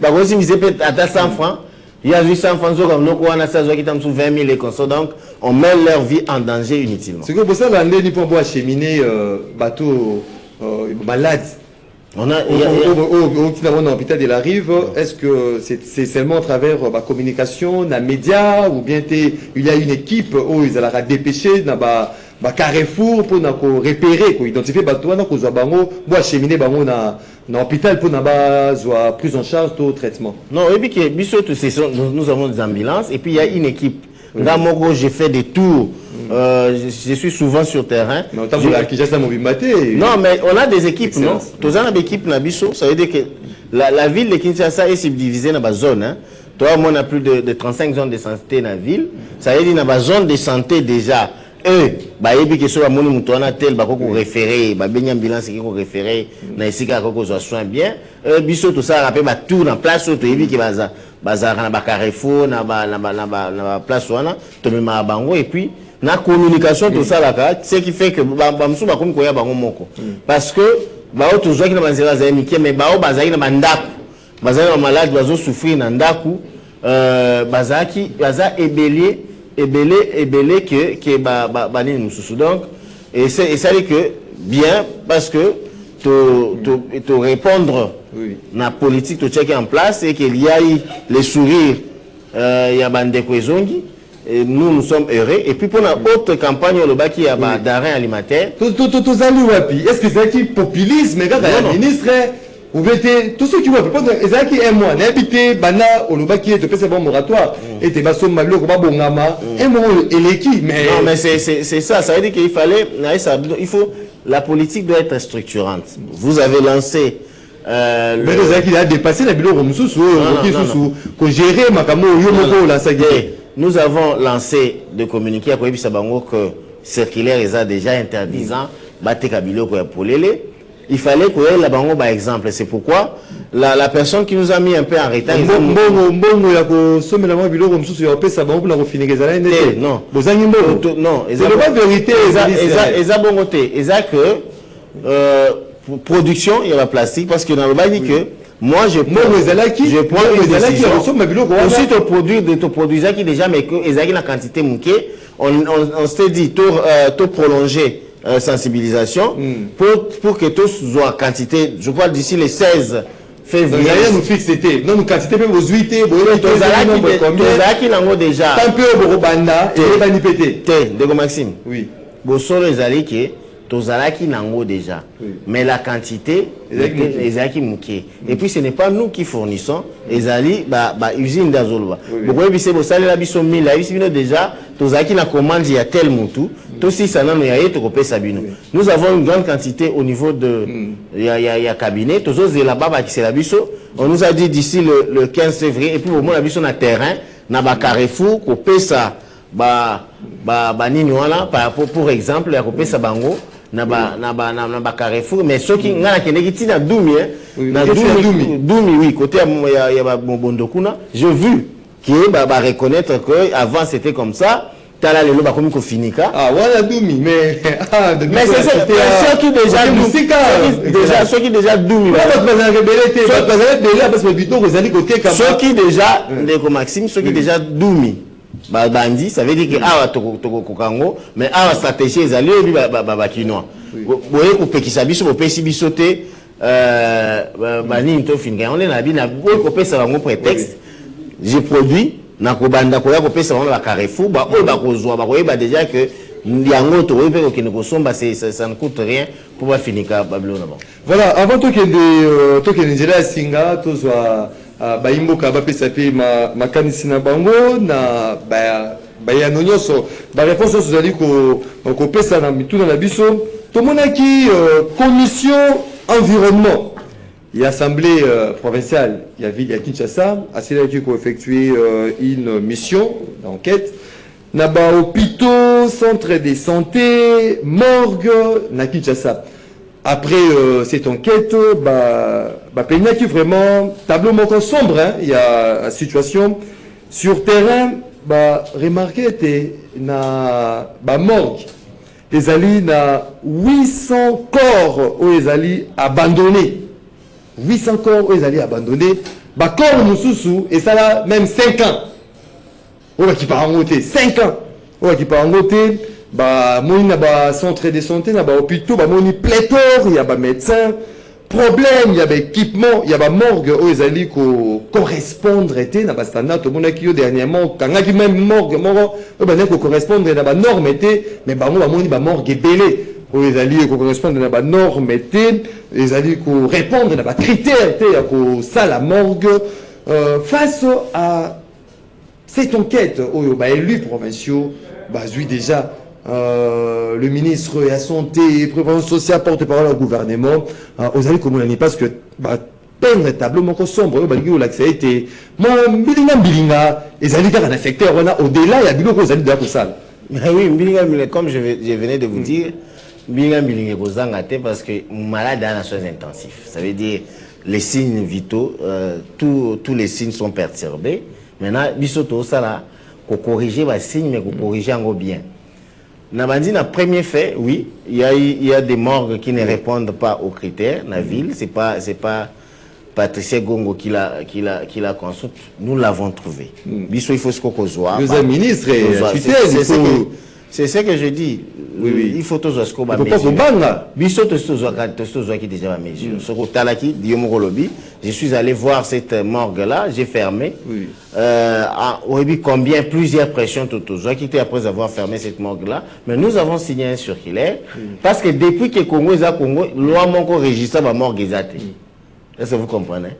bagosi mise peut à 100 francs. Il y a 800 francs comme nous on a ça qui tam sous 20 000 et comme ça donc on met leur vie en danger inutilement. C'est que pour ça l'année ni pour acheminer bateau malade. On a au hôpital de la Rive, est-ce que c'est seulement à travers la communication, la média ou bien il y a une équipe où ils allaient dépêcher dans Carrefour pour repérer, pour identifier bateau na ko bango pour acheminer bango na l'hôpital pour avoir prise en charge tout traitement. Non, et puis nous avons des ambulances et puis il y a une équipe. Là, moi, j'ai fait des tours. Je suis souvent sur terrain. Non, mais on a des équipes, non? Tous on a des équipes Nabiso. Ça veut dire que la ville de Kinshasa est subdivisée dans des zones. Hein. Toi, moi, on a plus de 35 zones de santé dans la ville. Ça veut dire qu'il y a des zones de santé déjà. Eux, bah, et puis que soit mon mouton tel, bah, qu'on référé, bah, bien ambulance qui qu'on référé, na ici qu'on soit soin bien. Biso tout ça rappelle bah tout dans place auto et puis que bazar na ba Carrefour na place wana, to me ma bango et puis na communication tout ça là, ce qui fait que bah msou ba comme koya bango moko. Parce que bah auto joie qui na banzela za miki mais bah bazaki na bandako, bazaki na malade bazo souffrir na ndaku, bazaki baza ébélé que bani mususu donc et ça dit que bien parce que te répondre la politique to checker en place et qu'il y a eu les sourires il y a bande kwezongi et nous sommes heureux et puis pour la autre campagne le bas qui y a d'arrêt alimentaire est-ce que c'est qui populisme le ministre vous mettez tous ceux qui vont répondre ezaki un mois n'habité bana olobaki de pese bon moratoire et te baso maloko ba bongama un mois eleki mais non mais c'est ça veut dire qu'il fallait il faut la politique doit être structurante. Vous avez lancé mais ezaki a dépassé la biloko mususu ko gérer makamo yo moko la sagé. Nous avons lancé de communiquer à Koyebi Sabango que circulaire est déjà interdisant bateka biloko ya polele. il fallait qu'on ait la bango par exemple. C'est pourquoi la personne qui nous a mis un peu en retard. Non. Non. C'est pas vérité. Production, il y a la plastique parce que dans le bas dit que moi je prends une décision. Aussi te produire qui déjà mais que la quantité manquée, on s'est dit tout prolonger sensibilisation pour que tout soit quantité, je crois d'ici les 16 février. Nous fixer non nous quantité même aux 8 qui n'ont déjà tant peu au banda et pas ni pété. Dego Maxime. Oui. Bo solo ezali qui tozalaki nango déjà. Mais la quantité ezalaki muké. Et puis ce n'est pas nous qui fournissons, ezali usine d'Azolba. Beaucoup bise bo sala biso 1000 la biso déjà tozalaki na commande il y a tel mutu. Tout si ça n'en est to kopé sabino. Nous avons une grande quantité au niveau de il y a cabinet, tozo là-bas qui c'est la biso. On nous a dit d'ici le 15 février et puis au moins la biso na terrain na ba Carrefour kopé ça nini wala pour exemple ya kopé ça bango na ba Carrefour mais ceux qui ngana kendeki tina Doumi na Doumi oui côté ya ba Bondokuna j'ai vu qui va reconnaître que avant c'était comme ça tala lelo ba komi ko finika voilà Doumi mais c'est ceux qui déjà Doumi ceux qui déjà Ndeko Maxime ceux qui déjà Doumi bandi ça veut dire que awa toko Kongo mais awa stratégie ezali obi ba kinois boye ko pekisa biso bo pesi biso te bani to finga on est na bina boye ko pesa bango prétexte j'ai produit na ko banda ko ya ko pesa bango ba Carrefour ba oyo ba kozwa ba koyeba déjà que ndiango to oyo pe ko kine ko somba ça ne coûte rien pour ba finika Babylone. Voilà avant to que nzela singa to zwa baimboka bapesa pe makanisi na bango na ya nonyoso ba réponseozali ko pesa na mituna na biso tomonaki commission environnement et assemblée provinciale il y a ville ya Kinshasa asilaki ko effectuer une mission d'enquête na ba hôpitaux centre de santé morgue na Kinshasa. Après cette enquête, qui vraiment tableau encore sombre, hein, il y a la situation sur terrain, remarquez était na morgue, les alliés na 800 corps où les alliés abandonnés, 800 corps où les alliés abandonnés, corps mususu et ça là même 5 ans, qui part en côté 5 ans, qui part en côté. Moni na ba centre de santé na ba hôpitaux moni pléthore il y a ba médecins problème il y a ba équipement il y a ba morgue où ils allaient correspondre était na ba standard to mona ki yo dernièrement kanga ki même morgue moro ko correspondre na ba norme était mais moni ba morgue belé où ils allaient correspondre na ba norme était ils allaient répondre na ba critères était ko ça la morgue face à cette enquête où élus provinciaux oui déjà le ministre de la Santé et Prévention sociale porte-parole au gouvernement, vous allez comme on n'est parce que peindre tableau mon sombre, l'accès était bilinga, ils allaient dans un secteur au-delà, il y a beaucoup aux allées de la salle. Oui, comme je venais de vous dire, bilinga parce que malade a un soins intensif. Ça veut dire les signes vitaux, tous les signes sont perturbés. Maintenant, bisoto ça là, pour corriger les signes, mais pour corriger en bien. Nabandi na premier fait, oui, il y a des morgues qui ne répondent pas aux critères. La ville, c'est pas Patricia Gongo qui l'a consulte. Nous l'avons trouvé. Biso il faut ce qu'on voit. Le ministre c'est ce que je dis. Oui. Il faut tous ce qu'on va mesure. Biso tous qui déjà va mesure. Ce talaki Diomorolobi, je suis allé voir cette morgue là, j'ai fermé. Oui. Combien plusieurs pressions tout qui était après avoir fermé cette morgue là, mais nous avons signé un circulaire parce que depuis que Congo est à Congo, loi mon registre la morgue exacte. Est-ce que vous comprenez?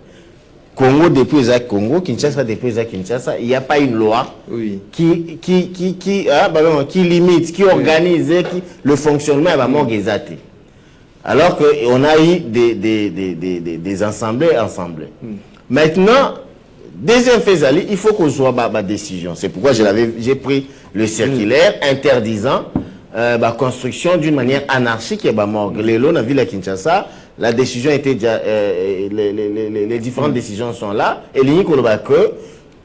Congo depuis le Congo, Kinshasa depuis le Kinshasa, il n'y a pas une loi qui limite, qui organise le fonctionnement de la morgue exacte. Alors qu'on a eu des assemblées. Maintenant, deuxième phase, il faut qu'on soit ma décision. C'est pourquoi j'ai pris le circulaire interdisant la construction d'une manière anarchique et morgue. Les lots dans la ville de Kinshasa, la décision était déjà, les différentes décisions sont là. Et l'unique que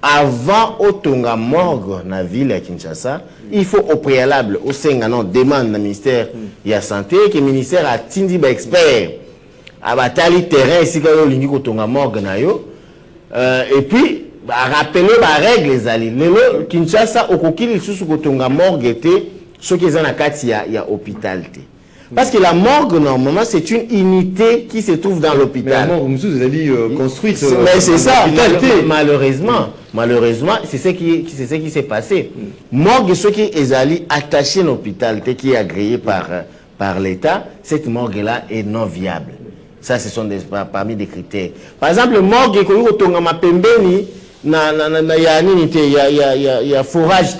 avant Otonga morgue na ville à Kinshasa, il faut au préalable, au Senganon, demande le ministère de la Santé, que le ministère a tindi ba expert à batali terrain ici quand l'unique Otonga morgue na yo. Et puis, rappeler la règle les alliés. Le Kinshasa, au coquille, sous Otonga morgue était ce qui est en il y a hôpital. Parce que la morgue, normalement, c'est une unité qui se trouve dans l'hôpital. Mais la morgue, vous avez dit construite. Mais c'est ça, malheureusement, c'est ce qui s'est passé. Morgue, ce qui est attaché à l'hôpital, qui est agréé par l'État, cette morgue-là est non viable. Ça, ce sont parmi des critères. Par exemple, morgue, il y a forage.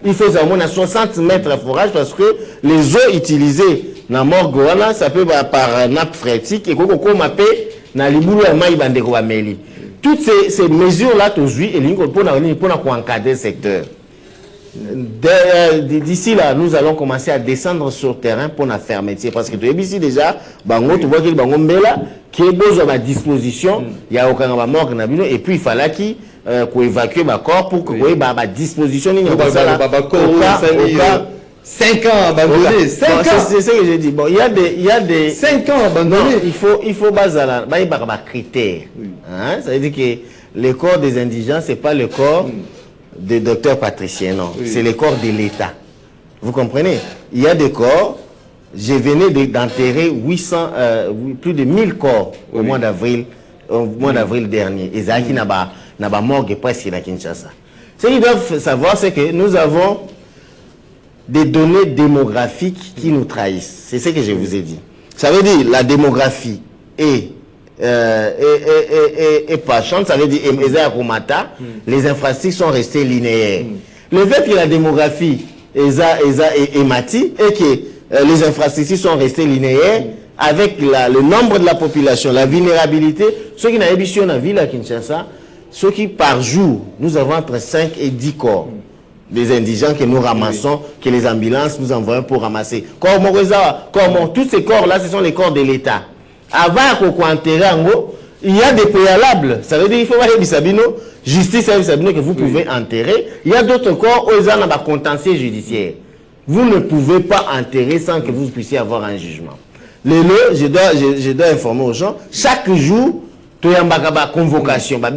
Il faut à 60 mètres de forage parce que les eaux utilisées dans la morgue, ça peut être par nappe phréatique et toutes ces mesures-là, pour encadrer le secteur. D'ici là, nous allons commencer à descendre sur le terrain pour la fermeture. Parce que ici déjà, tu vois qu'il y a besoin de disposition, il y a aucun morgue, et puis il fallait qu'il évacuer ma corps pour que vous ma disposition. 5 ans abandonnés. 5 ans. C'est ce que j'ai dit. Bon, il y a des 5 ans abandonnés. Il faut baser il y a des critères. Hein? Ça veut dire que le corps des indigents, c'est pas le corps de docteur Patricien, non. Oui. C'est le corps de l'État. Vous comprenez? Il y a des corps. Je venais d'enterrer plus de 1000 corps au mois d'avril dernier. Et ça qui n'a pas morgue presque à Kinshasa. Ce qu'ils doivent savoir, c'est que nous avons des données démographiques qui nous trahissent. C'est ce que je vous ai dit. Ça veut dire la démographie est pas chante, ça veut dire les infrastructures sont restées linéaires. Le fait que la démographie est mati et que les infrastructures sont restées linéaires avec le nombre de la population, la vulnérabilité, ceux qui n'ont pas dans la ville à Kinshasa, ceux qui par jour, nous avons entre 5 et 10 corps. Des indigents que nous ramassons, que les ambulances nous envoient pour ramasser. Tous ces corps-là, ce sont les corps de l'État. Avant qu'on enterre en haut, il y a des préalables. Ça veut dire qu'il faut voir justice que vous pouvez enterrer. Il y a d'autres corps où ils ont un contentieux judiciaire. Vous ne pouvez pas enterrer sans que vous puissiez avoir un jugement. Je dois informer aux gens, chaque jour, il y a une convocation, parce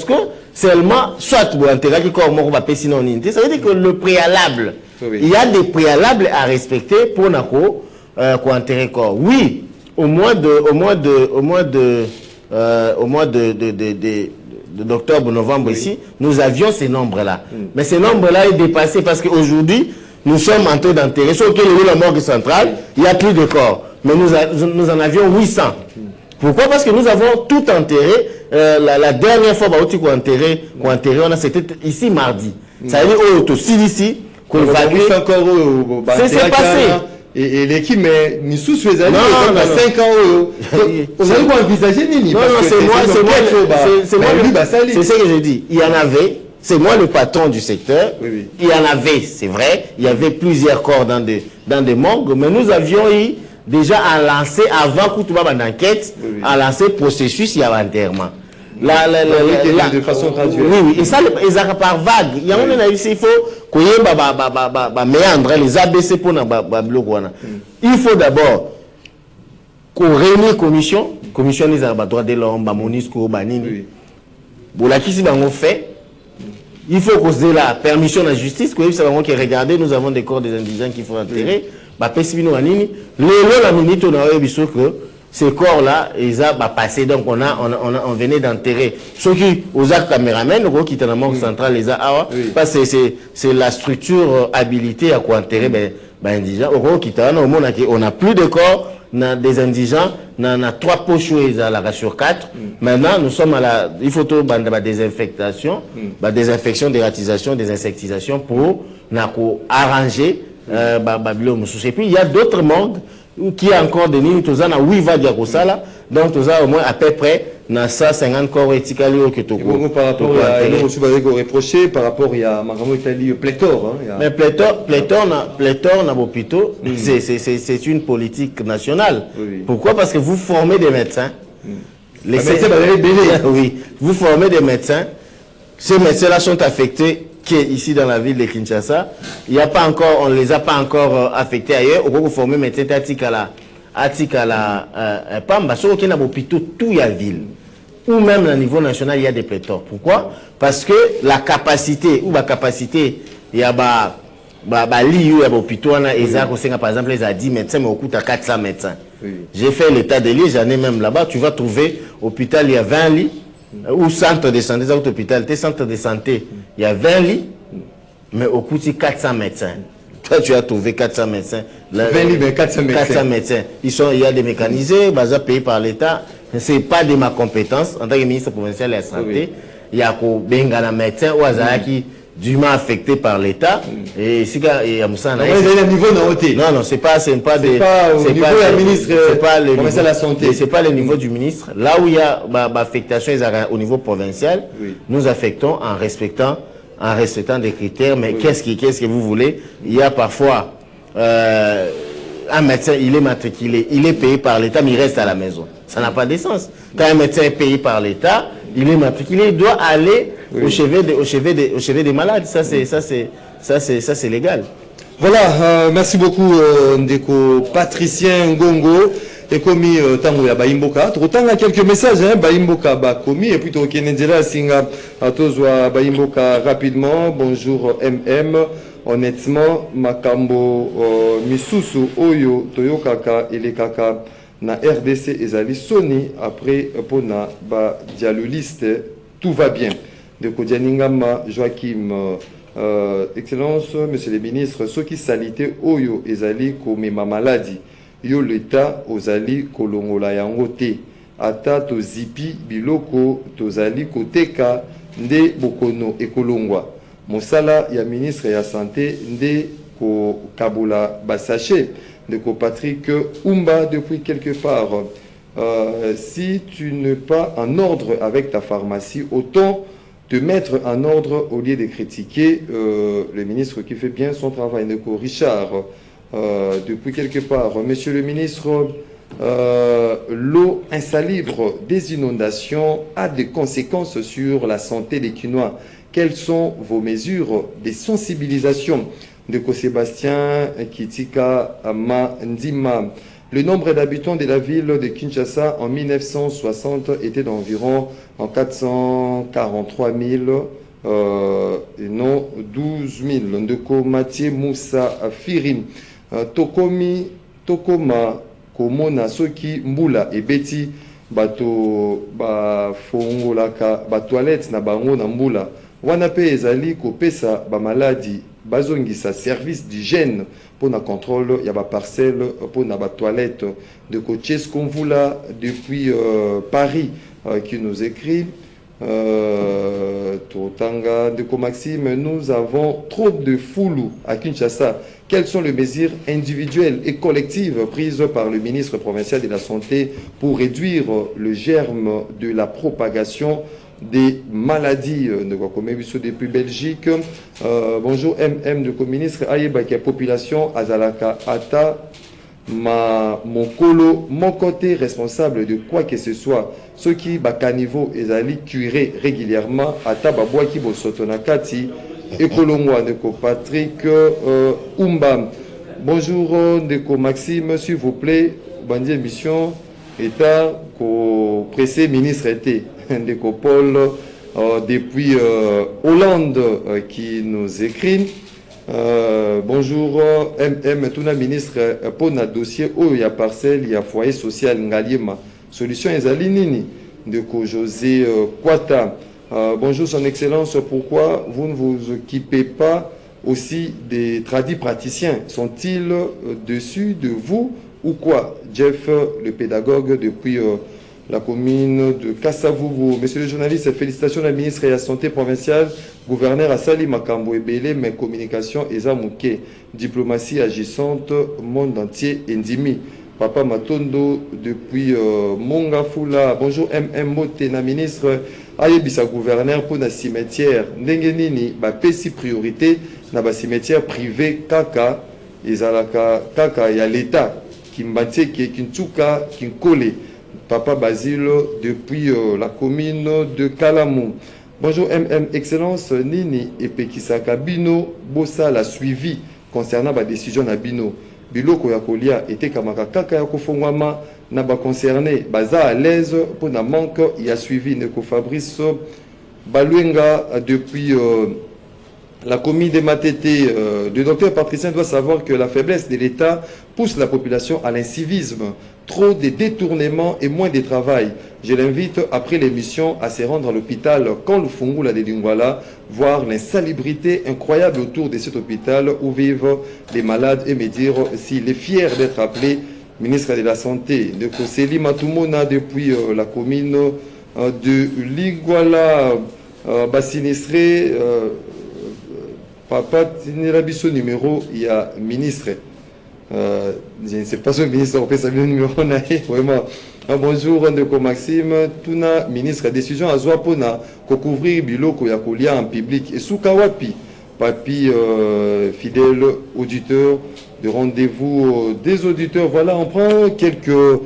que seulement, soit vous enterrez qui corps sinon ça veut dire que le préalable, il y a des préalables à respecter pour enterrer corps. Oui, au mois d'octobre, novembre ici, nous avions ces nombres-là. Mais ces nombres-là est dépassé parce qu'aujourd'hui, nous sommes en train d'enterrer. Sauf que la morgue centrale, il n'y a plus de corps. Mais nous en avions 800. Pourquoi? Parce que nous avons tout enterré. La dernière fois qu'on enterré, c'était ici mardi. Ça veut dire, ici, qu'on va c'est passé. Et l'équipe, mais nous sous les années, on a 5 ans. On a envisagé Nini. Non, c'est ce que je dis. Il y en avait. C'est moi le patron du secteur. Oui. Il y en avait, c'est vrai. Il y avait plusieurs corps dans des morgues, mais nous avions eu déjà à lancer, avant Koutouba d'enquête, à lancer processus, il y a enterrement. De façon graduelle. Oui. Et ça, ils par vague. Il y a il faut qu'on y ait méandre, les ABC pour il faut d'abord qu'on réunisse commission les droits de l'homme, Monisco, Banini. Bon, là, qui s'est fait? Il faut qu'on ait la permission de la justice, que c'est vraiment qui regardez, nous avons des corps des indigents qu'il faut enterrer. Que ces corps-là, ils ont passé, donc on venait d'enterrer. Ceux qui, aux caméramens, qui étaient dans la morgue centrale, les parce que c'est la structure habilitée à quoi enterrer les indigents. On n'a plus de corps des indigents, on a 3 poches sur 4. Maintenant, nous sommes il faut tout désinfectation, désinfection, dératisation, désinsectisation pour arranger. Et puis il y a d'autres morgues qui ont encore des lignes, donc au moins à peu près Nasa 50 corps étikali au Ketoko. Par rapport à nous aussi reproché par rapport à Maramo Italie pléthore. Mais pléthore na l'hôpital, c'est une politique nationale. Pourquoi? Parce que vous formez des médecins. Les médecins, oui, vous formez des médecins. Ces médecins-là sont affectés ici dans la ville de Kinshasa. Il y a pas encore, on les a pas encore affectés ailleurs. Au vous formez médecins Pamba, sur aucun hôpital tout la ville. Ou même au niveau national, il y a des pléthores. Pourquoi? Parce que la capacité, ou la capacité, il y a lit ou hôpital, par exemple, les a 10 médecins, mais au coût à 400 médecins. J'ai fait l'état des lits, j'en ai même là-bas. Tu vas trouver, hôpital, il y a 20 lits. Ou centre de santé, des autres hôpitaux, des centres de santé, il y a 20 lits, mais au coût de 400 médecins. Toi, tu as trouvé 400 médecins. 20 lits, mais 400 médecins. 400 médecins. Il y a des mécanisés, payés par l'État. Ce n'est pas de ma compétence. En tant que ministre provincial de la Santé, il y a des médecins ou qui dûment affectés par l'État. Et si il y a non, non, c'est pas le niveau du ministre. Là où il y a affectation au niveau provincial, nous affectons en respectant des critères. Mais qu'est-ce que vous voulez? Il y a parfois un médecin, il est matriculé, il est payé par l'État, mais il reste à la maison. Ça n'a pas de sens. Quand un médecin est payé par l'État, il est matriculé, il doit aller au chevet des malades. Ça c'est légal. Voilà, merci beaucoup Ndeko Patricien Ngongo. Et comme tango ya Baimboka, totanga quelques messages Baimboka bakomi et puis to kenendela singa tozwa Baimboka rapidement. Bonjour MM. Honnêtement, makambo misusu oyo toyokaka elekaka na RDC ezali Sony après pona ba dialoliste tout va bien. De Kodianingama Joachim Excellence, Monsieur le Ministre, ceux qui salité oyo ezali komema maladie yo l'État ozali kolongola yango te ata tozipi biloko tozali koteka nde bokono ekolongwa mosala ya ministre ya santé nde ko kabula basache de ko Patrick Umba depuis quelque part. Si tu n'es pas en ordre avec ta pharmacie, autant te mettre en ordre au lieu de critiquer le ministre qui fait bien son travail. Neko Richard, depuis quelque part, Monsieur le ministre, l'eau insalubre des inondations a des conséquences sur la santé des Quinois. Quelles sont vos mesures de sensibilisation? De Sébastien Kitika Mandima. Le nombre d'habitants de la ville de Kinshasa en 1960 était d'environ 443 000 et non 12 000. Ndeko Mathieu Moussa Firim. Tokoma Komona Soki Mbula et Betty Bato Fongolaka Batoilette na bango na Mbula. Wanape ezali kopesa ba maladie bazongisa service d'hygiène pour na contrôle ya ba parcelle pour na ba toilette de Coaches Konvula depuis Paris qui nous écrit Totanga de Maxime, nous avons trop de foulou à Kinshasa. Quelles sont les mesures individuelles et collectives prises par le ministre provincial de la Santé pour réduire le germe de la propagation des maladies de Guacomebiso depuis Belgique? Bonjour MM de ministre Ayebaki population Azalaka Ata Mokolo, mon côté responsable de quoi que ce soit, ceux qui bakanivo ezali curé régulièrement Ata Babouaki Bosotonakati Ekolongwa Ndeko Patrick Umba. Bonjour Ndeko Maxime, s'il vous plaît, bandit émission État ko pressé ministre était Ndeko Paul depuis Hollande qui nous écrit. Bonjour MM Tuna ministre pour notre dossier où il y a parcelle, il y a foyer social Ngaliema. Solution ezali nini Ndeko José Kwata. Bonjour son excellence, pourquoi vous ne vous occupez pas aussi des tradis praticiens? Sont-ils dessus de vous ou quoi? Jeff le pédagogue depuis la commune de Kassavouvou. Monsieur le journaliste, félicitations à la ministre de la Santé provinciale, gouverneur Assali Makambo Ebele, mais communication Ezamouké, diplomatie agissante, monde entier, Ndimi. Papa Matondo depuis Mongafula. Bonjour MM Motena, ministre. Ayebisa gouverneur pour le cimetière. Nengenini, pesi priorité na ba cimetière privé kaka. Ezalaka kaka ya l'État. Kimbateke, Kintuka, Kinkole. Papa Basile depuis la commune de Kalamou. Bonjour MM, Excellence Nini et Pekisaka Bino, Bossa l'a suivi concernant la décision na Bino. Biloko ya kolia était kamaka kaka ya kofongwama na ba concerné baza à l'aise pour na manque il a suivi Neko Fabrice Baluenga depuis la commune de Matete. Le docteur Patricien doit savoir que la faiblesse de l'État pousse la population à l'incivisme. Trop de détournements et moins de travail. Je l'invite après l'émission à se rendre à l'hôpital Kanlufungula de Lingwala, voir l'insalubrité incroyable autour de cet hôpital où vivent les malades et me dire s'il est fier d'être appelé ministre de la Santé. De Koseli Matumona depuis la commune de Lingwala, sinistré. Papa Tinelabiso numéro, il y a ministre. Je ne sais pas si le ministre a fait le numéro. Vraiment. Bonjour, Ndeko Maxime. Tuna ministre, décision à Zouapona, pour couvrir Biloko Yakolia en public. Et Soukawapi, papi, fidèle auditeur, de rendez-vous des auditeurs. Voilà, on prend quelques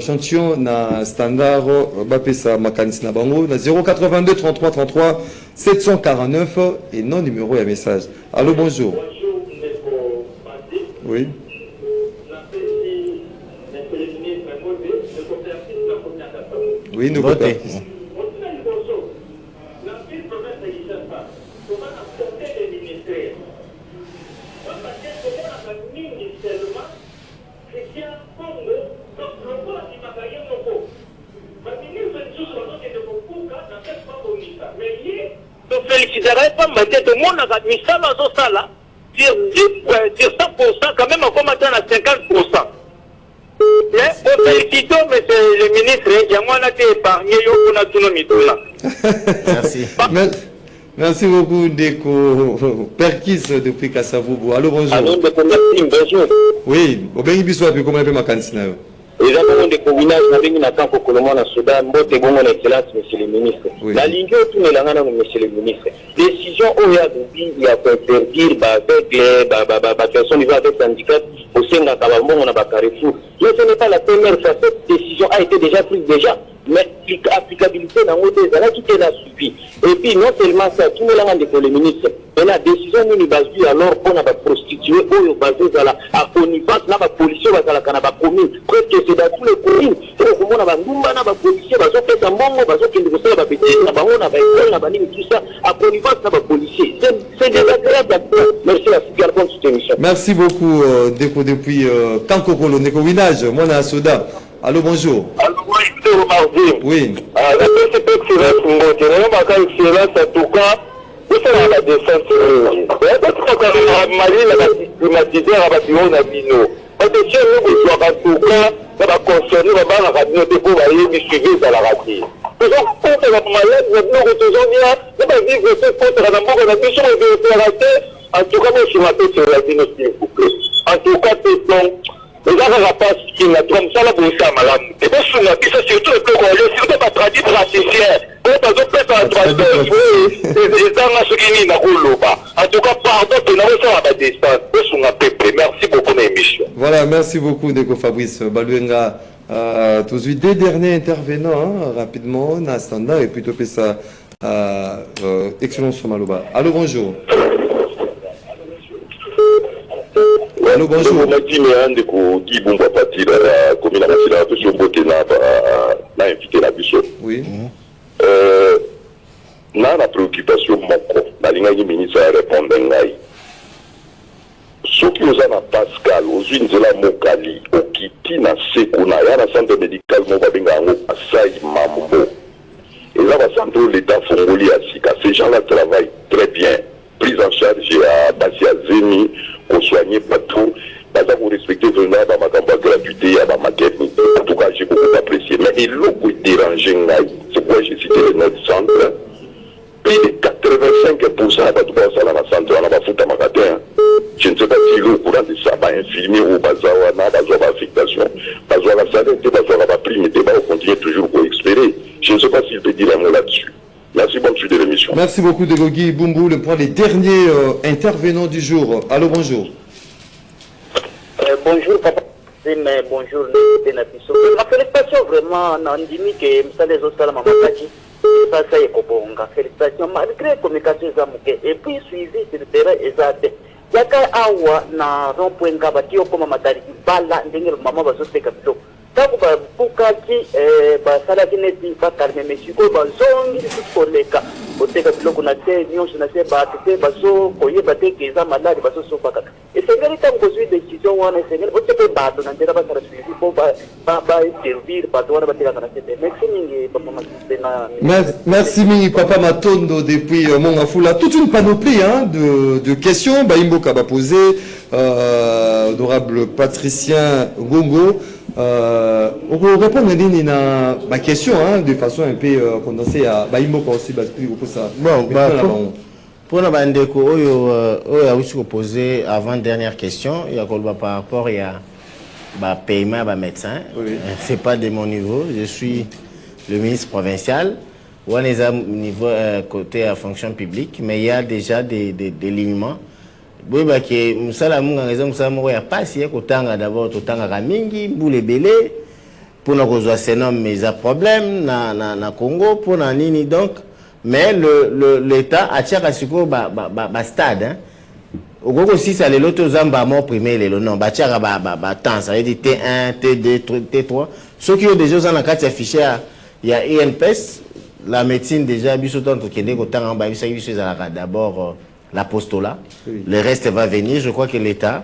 chantions na standard Bapesa Makanisna Bango, na 082 33 33 749 et non numéro et message. Allô, bonjour. Oui. Oui, nous votons. Féliciterai pas ma tête, tout le monde a mis ça dans ça là, sur 100%, quand même encore maintenant à 50%. Mais on félicite, monsieur le ministre, il y a moins été épargné, on a tout le monde. Merci. Merci beaucoup, Ndeko Perkis depuis Kassavoubou. Allô, bonjour. Allô, bonjour. Oui, au bien, il y a comment on ma cantina. Les gens de combinage avec une attaque au Colombo au Soudan, bon, bon, excellence, monsieur le ministre. La ligne, tout le monde, monsieur le ministre. Décision où il y a interdire avec personnes vivant avec handicap au sein d'un Kabambo, on a Carrefour. Mais ce n'est pas la première fois. Cette décision a été déjà prise déjà. Mais l'applicabilité dans le monde, qui était là suivi. Et puis, non seulement ça, tout le monde est le ministre. Mais la décision nous base alors pour la prostituée, ou basée à connivence, la police, la commune. Presque c'est dans tous les communes. Et au moment où la police, on a fait un bon, on a fait une grosse bêtise, on a fait tout ça, à connivence, la policier. C'est désagréable. Merci à vous, cette émission. Merci beaucoup, Deko, depuis Kankokolo, Neko Village, moi, à Soda. Allô, bonjour. Allô, bonjour. Oui. La société excellence, en tout cas, vous savez la descente. La climatiseur à bâtiment Nabino. Parce que si nous sommes en tout cas, ça va concerner la radio de Bouvaillé, mais suivi dans la radio. Nous sommes contre la malade, nous sommes nous allons vivre contre la mort de la mission de la en tout cas, nous sommes appelés sur la dino, s'il vous plaît. En tout cas, c'est bon. Les gens ne vont pas ce qu'il y a comme ça, là, pour ça, madame. Et bien, surtout le plus religieux, surtout pas traduit praticien. Quand on peut faire un traducteur, les gens en tout cas, pardon, que nous sommes à la distance. Nous sommes à peuple. Merci beaucoup, l'émission. Voilà, merci beaucoup, Ndeko Fabrice Baluenga. Tous les deux derniers intervenants, rapidement, dans standard, et plutôt que ça, excellence Maloba. Allô, bonjour. Allô, bonjour. Oui. La préoccupation, la ligne ministre a répondu. Ce qui nous a Pascal, aux unes de la Mokali, au Kitina Sekuna, il y a un centre médical, Asai Mambo. Et là, le centre de l'État Fongoli à Sika. Ces gens-là travaillent très bien. Prise en charge à Bassia Zemi, qu'on soigne partout. Vous respectez vraiment ma gratuité à ma maternité. En tout cas, j'ai beaucoup apprécié. Mais il l'a dérangé. C'est pourquoi j'ai cité le notre centre. Plus de 85% de tout ça dans le centre, on a foutu à magasin. Je ne sais pas s'il est au courant de ça, infirmier ou bazawana, bazawa affectation, bazawa salaire, bazawa prime, on continue toujours pour espérer. Je ne sais pas s'il peut dire un mot là-dessus. Merci, bonne suite de l'émission. Merci beaucoup, Degogi Bumbu. Le point des derniers intervenants du jour. Allô, bonjour. Bonjour, papa. Bonjour, les Benapiso. Ma félicitation vraiment, Nandimi, que Moussa les autres, maman, ça y est, Kobonga. Félicitations, malgré la communication, et puis suivi sur le terrain, exact. Yaka awa na rond-point Gabati, au comme Matari, Bala, Dingel, maman, va se faire comme tangu bukaki basalaki neti bakalme mesiko bazongi lisusu koleka koteka biloko na te nyonso na se bato te bazokoyeba te ke eza maladi bazosopa kaka esengeli ntango kozwi décision wana esengeli bote mpe bato na nzela basala suivi mpo baservir bato wana batekaka na se te merci mingi papa masiste na merci mingi papa Matondo depuis Mongafula. Toute une panoplie de questions Baimboka va poser honorable Patricien Gongo. On peut répondre à ma question de façon un peu condensée à Baimboka aussi pour ça. Bon, pour la bandeko oyo a aussi posé avant dernière question, il y a par rapport il y a paiement à médecin. Oui. C'est pas de mon niveau, je suis le ministre provincial. On est à niveau côté à fonction publique, mais il y a déjà des lignements. Oui, bah que musala munga ngeza musala moko ya pasi ya kotanga d'abord totanga kamingi boule belé pour na kozwa sénom mais a problème na Congo pour na nini donc mais l'état a tia kasiko ba stade hein okoko si ça les loto zamba mo primaire les non ba tia ba temps ça veut dire T1 T2 T3 ceux qui ont déjà en carte affiché il y a INPS la médecine déjà biso tanto kende kotanga ba biso d'abord l'apostolat, oui. Le reste va venir. Je crois que l'État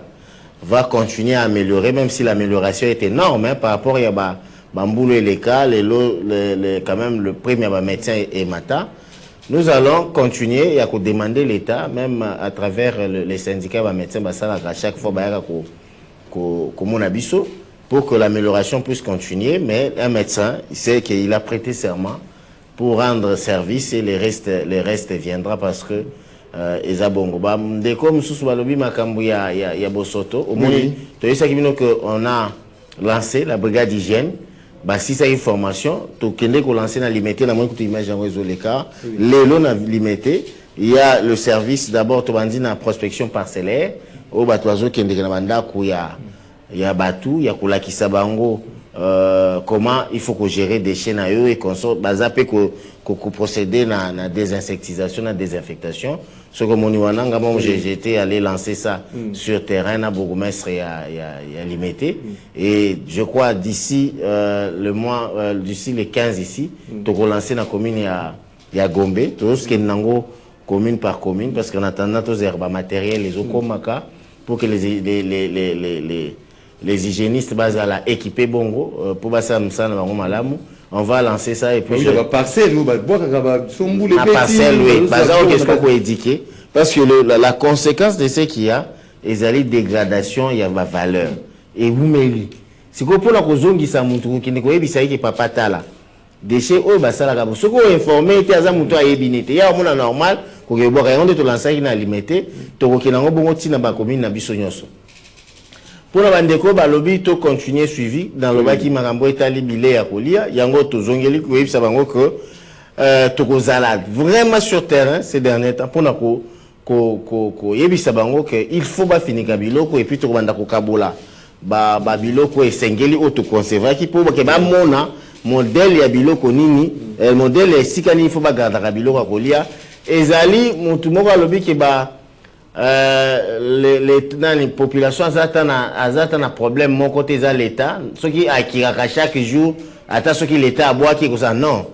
va continuer à améliorer, même si l'amélioration est énorme par rapport à Bamboulou et les cas, quand même le premier médecin et Mata. Nous allons continuer à demander l'État, même à travers les syndicats de médecins, à chaque fois pour que l'amélioration puisse continuer. Mais un médecin, il sait qu'il a prêté serment pour rendre service et le reste viendra parce que Ezabongo ba ndeko mususu balobi makambu ya bosoto au moins to ça qui que on a lancé la brigade d'hygiène ba si ça une formation to kende ko lancer na limité na moi que tu imagines réseau les cas les lots na limité il y a le service d'abord to bandi na prospection parcellaire au batwazo kende na banda ku ya batu ya kulakisa bango comment il faut que gérer des déchets na eux et qu'on soit bazapé ko procéder na désinsectisation na désinfectation. Ce que mon Iwananga, j'étais allé lancer ça sur terrain à Bourgmestre et à Limité. Et je crois d'ici le mois, d'ici les 15 ici, tu vas lancer la commune il y a Gombe, tout ce qui est nango commune par commune, parce qu'en attendant tous les herbes matériels, les okomaka, pour que les hygiénistes basent à la équiper bongo, pour passer à Moussana Malamu. On va lancer ça et puis oui, la parcelle oui, qu'est-ce qu'on peut éduquer parce que la conséquence de ce qu'il y a est dégradation il y a ma valeur et vous mêlez c'est que pour la kozongi ça mutu qui ne koyebi ça qui papa tala déchets au basala ka ce qu'on informé était aza mutu a yebinité ya mona normal ko ke boka on de lancer qui na limité to ko kinango bongo tina ba commune na biso nyoso. Pour la bandeko balobi to continuer suivi dans le baki makambo etali bilé ya kolia yango to zongeli ko yebisa bango que to ko zalade vraiment sur terrain ces derniers temps pour na ko yebisa bango que il faut ba finir biloko et puis to banda ko kabola ba biloko esengeli auto conserver qui pour que ba mona modèle ya biloko nini modèle esikani il faut ba garder biloko kolia ezali mutu moko alobi ke ba les populations azatana problème mon côté za l'état ce qui akiraka chaque jour attend ce qui l'état a boire qui ça non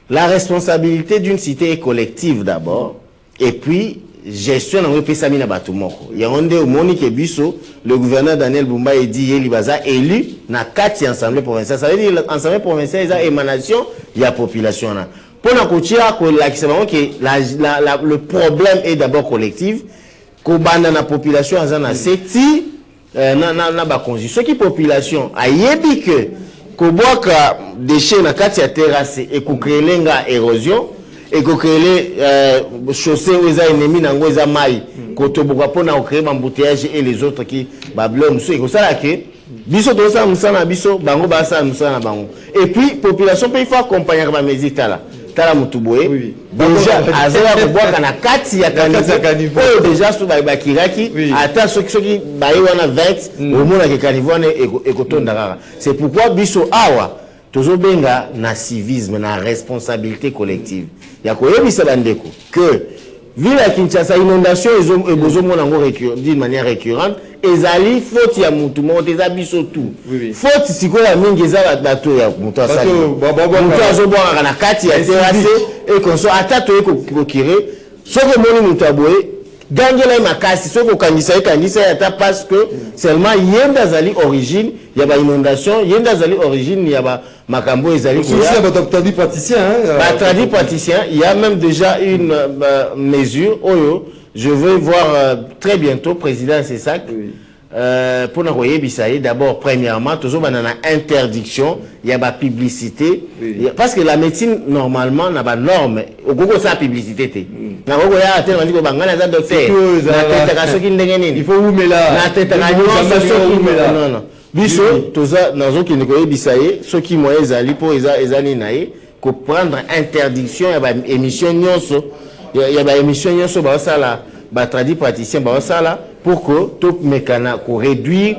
la responsabilité d'une cité est collective d'abord et puis gestion na pesa mina batu moko ya onde omoni ke biso le gouverneur Daniel Bumba a dit yeli baza élu na kati ensemble provincial ça veut dire ensemble provincial is émanation ya population na. Pour la le problème est d'abord collectif. Kobanda na population azana seti na ba konzi. Ce qui population a yebi que koboka déchets na kati ya terrasse et ko créer lenga érosion et ko créer chaussée où eza ennemi nango eza mai Koto Bokapona au créer embouteillage et les autres qui bablent et que ça que biso to ça musana biso bango ba ça musana bango. Et puis population peut il faut accompagner ba mesita là. Tala mutuboé. Déjà azela ko boka na kati ya caniveau. Déjà so ba kiraki ata ceux qui ba wana 20 au moins que caniveau et kotonda kaka. C'est pourquoi biso awa tozo benga na civisme na responsabilité collective. Ya ko yebisa bandeko que ville à Kinshasa, inondation et besoin d'une manière récurrente, ezali faute ya mutu mo teza biso tout. Faute siko ya mingi eza bato ya mutu asali. Mutu azobwa na kati ya terrasse et qu'on soit attato ko kire. Soko moni mutu aboye gangela makasi soko kanisa ata parce que seulement yenda zali origine ya ba inondation, yenda zali origine ya ba makambo ezali ko ya ba traduit praticien il y a même déjà une mesure oyo je vais voir très bientôt président c'est ça pour na koyebisa d'abord premièrement toujours banana interdiction il y a ba publicité parce que la médecine normalement n'a pas norme au gogo sa publicité té na gogo ya te ndiko bangana za docteur na teta soki ndenge nini il faut umela na teta non non biso toza nazo ki ndiko yebisa soki moye ezali po ezali na ye ko prendre interdiction ya ba émission nyonso ya ba émission nyonso ba sala ba traduit praticien ba sala pour que tout mécana ko réduire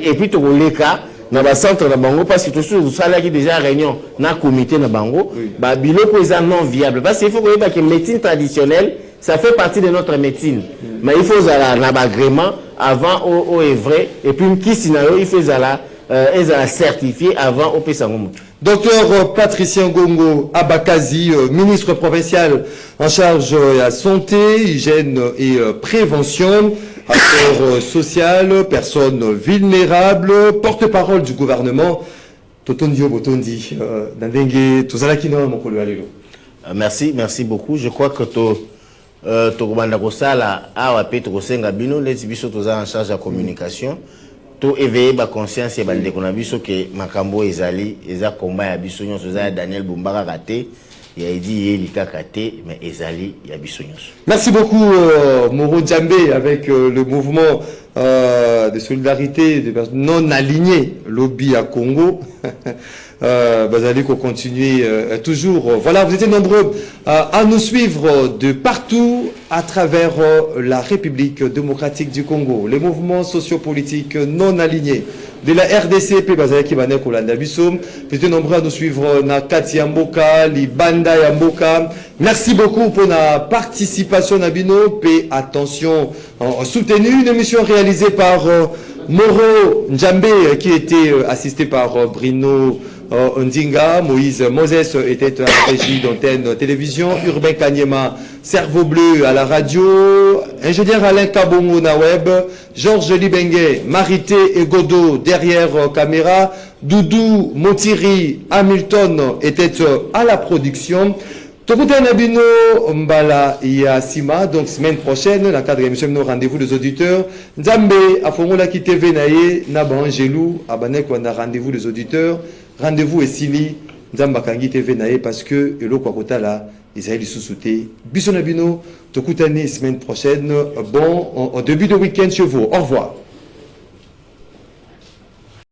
et puis to leka na ba centre na bango parce que tout ça là qui déjà réunion na comité na bango ba biloko eza non viable parce qu'il faut que médecine traditionnelle ça fait partie de notre médecine mais il faut na ba agrément avant au est vrai et puis qui sinayo il faut ezala certifié avant au pesango. Docteur Patricien Ngongo Abakazi, ministre provincial en charge de la santé, hygiène et prévention, affaires sociales, personnes vulnérables, porte-parole du gouvernement. Totondio Botondi, Nandenge, Tozalakino, Mokolo Alelo. Merci beaucoup. Je crois que Tokobanda Kosala, Awa Petro Senga Bino, les biso toza en charge de la communication. To éveiller ba conscience ya bande kona biso ke makambo ezali eza combat ya biso nyonso za Daniel Bumbaka kate ya Edi Elika kate mais ezali ya biso nyonso. Merci beaucoup Moro Djambé avec le mouvement de solidarité des personnes non alignées lobby à Congo. Bazali qu'on continue toujours. Voilà, vous étiez nombreux à nous suivre de partout à travers la République démocratique du Congo. Les mouvements sociopolitiques non alignés de la RDC, puis Bazali qui va naître au Landabiso. Vous étiez nombreux à nous suivre na Kati Yamboka, Libanda Yamboka. Merci beaucoup pour la participation Nabino. Paix, attention, soutenu une émission réalisée par Moro Djambé qui était assisté par Bruno Ndinga, Moïse Moses était à la régie d'antenne télévision, Urbain Kanyema, Cerveau Bleu à la radio, ingénieur Alain Kabongo na web, Georges Libengue, Marité et Godot derrière caméra, Doudou Montiri, Hamilton était à la production. Tokuta Nabino Mbala Yasima, donc semaine prochaine, la cadre émission nos rendez-vous des auditeurs. Nzambe Afongola qui TV Naye, Naban Gelou, Abanek on a rendez-vous des auditeurs. Rendez-vous et Sili, Nzamba Kangi TV Naye parce que Elo Kwakota là, Isaïe sous-souté. Bisonabino, Tokutani semaine prochaine. Bon, au début de week-end chez vous. Au revoir.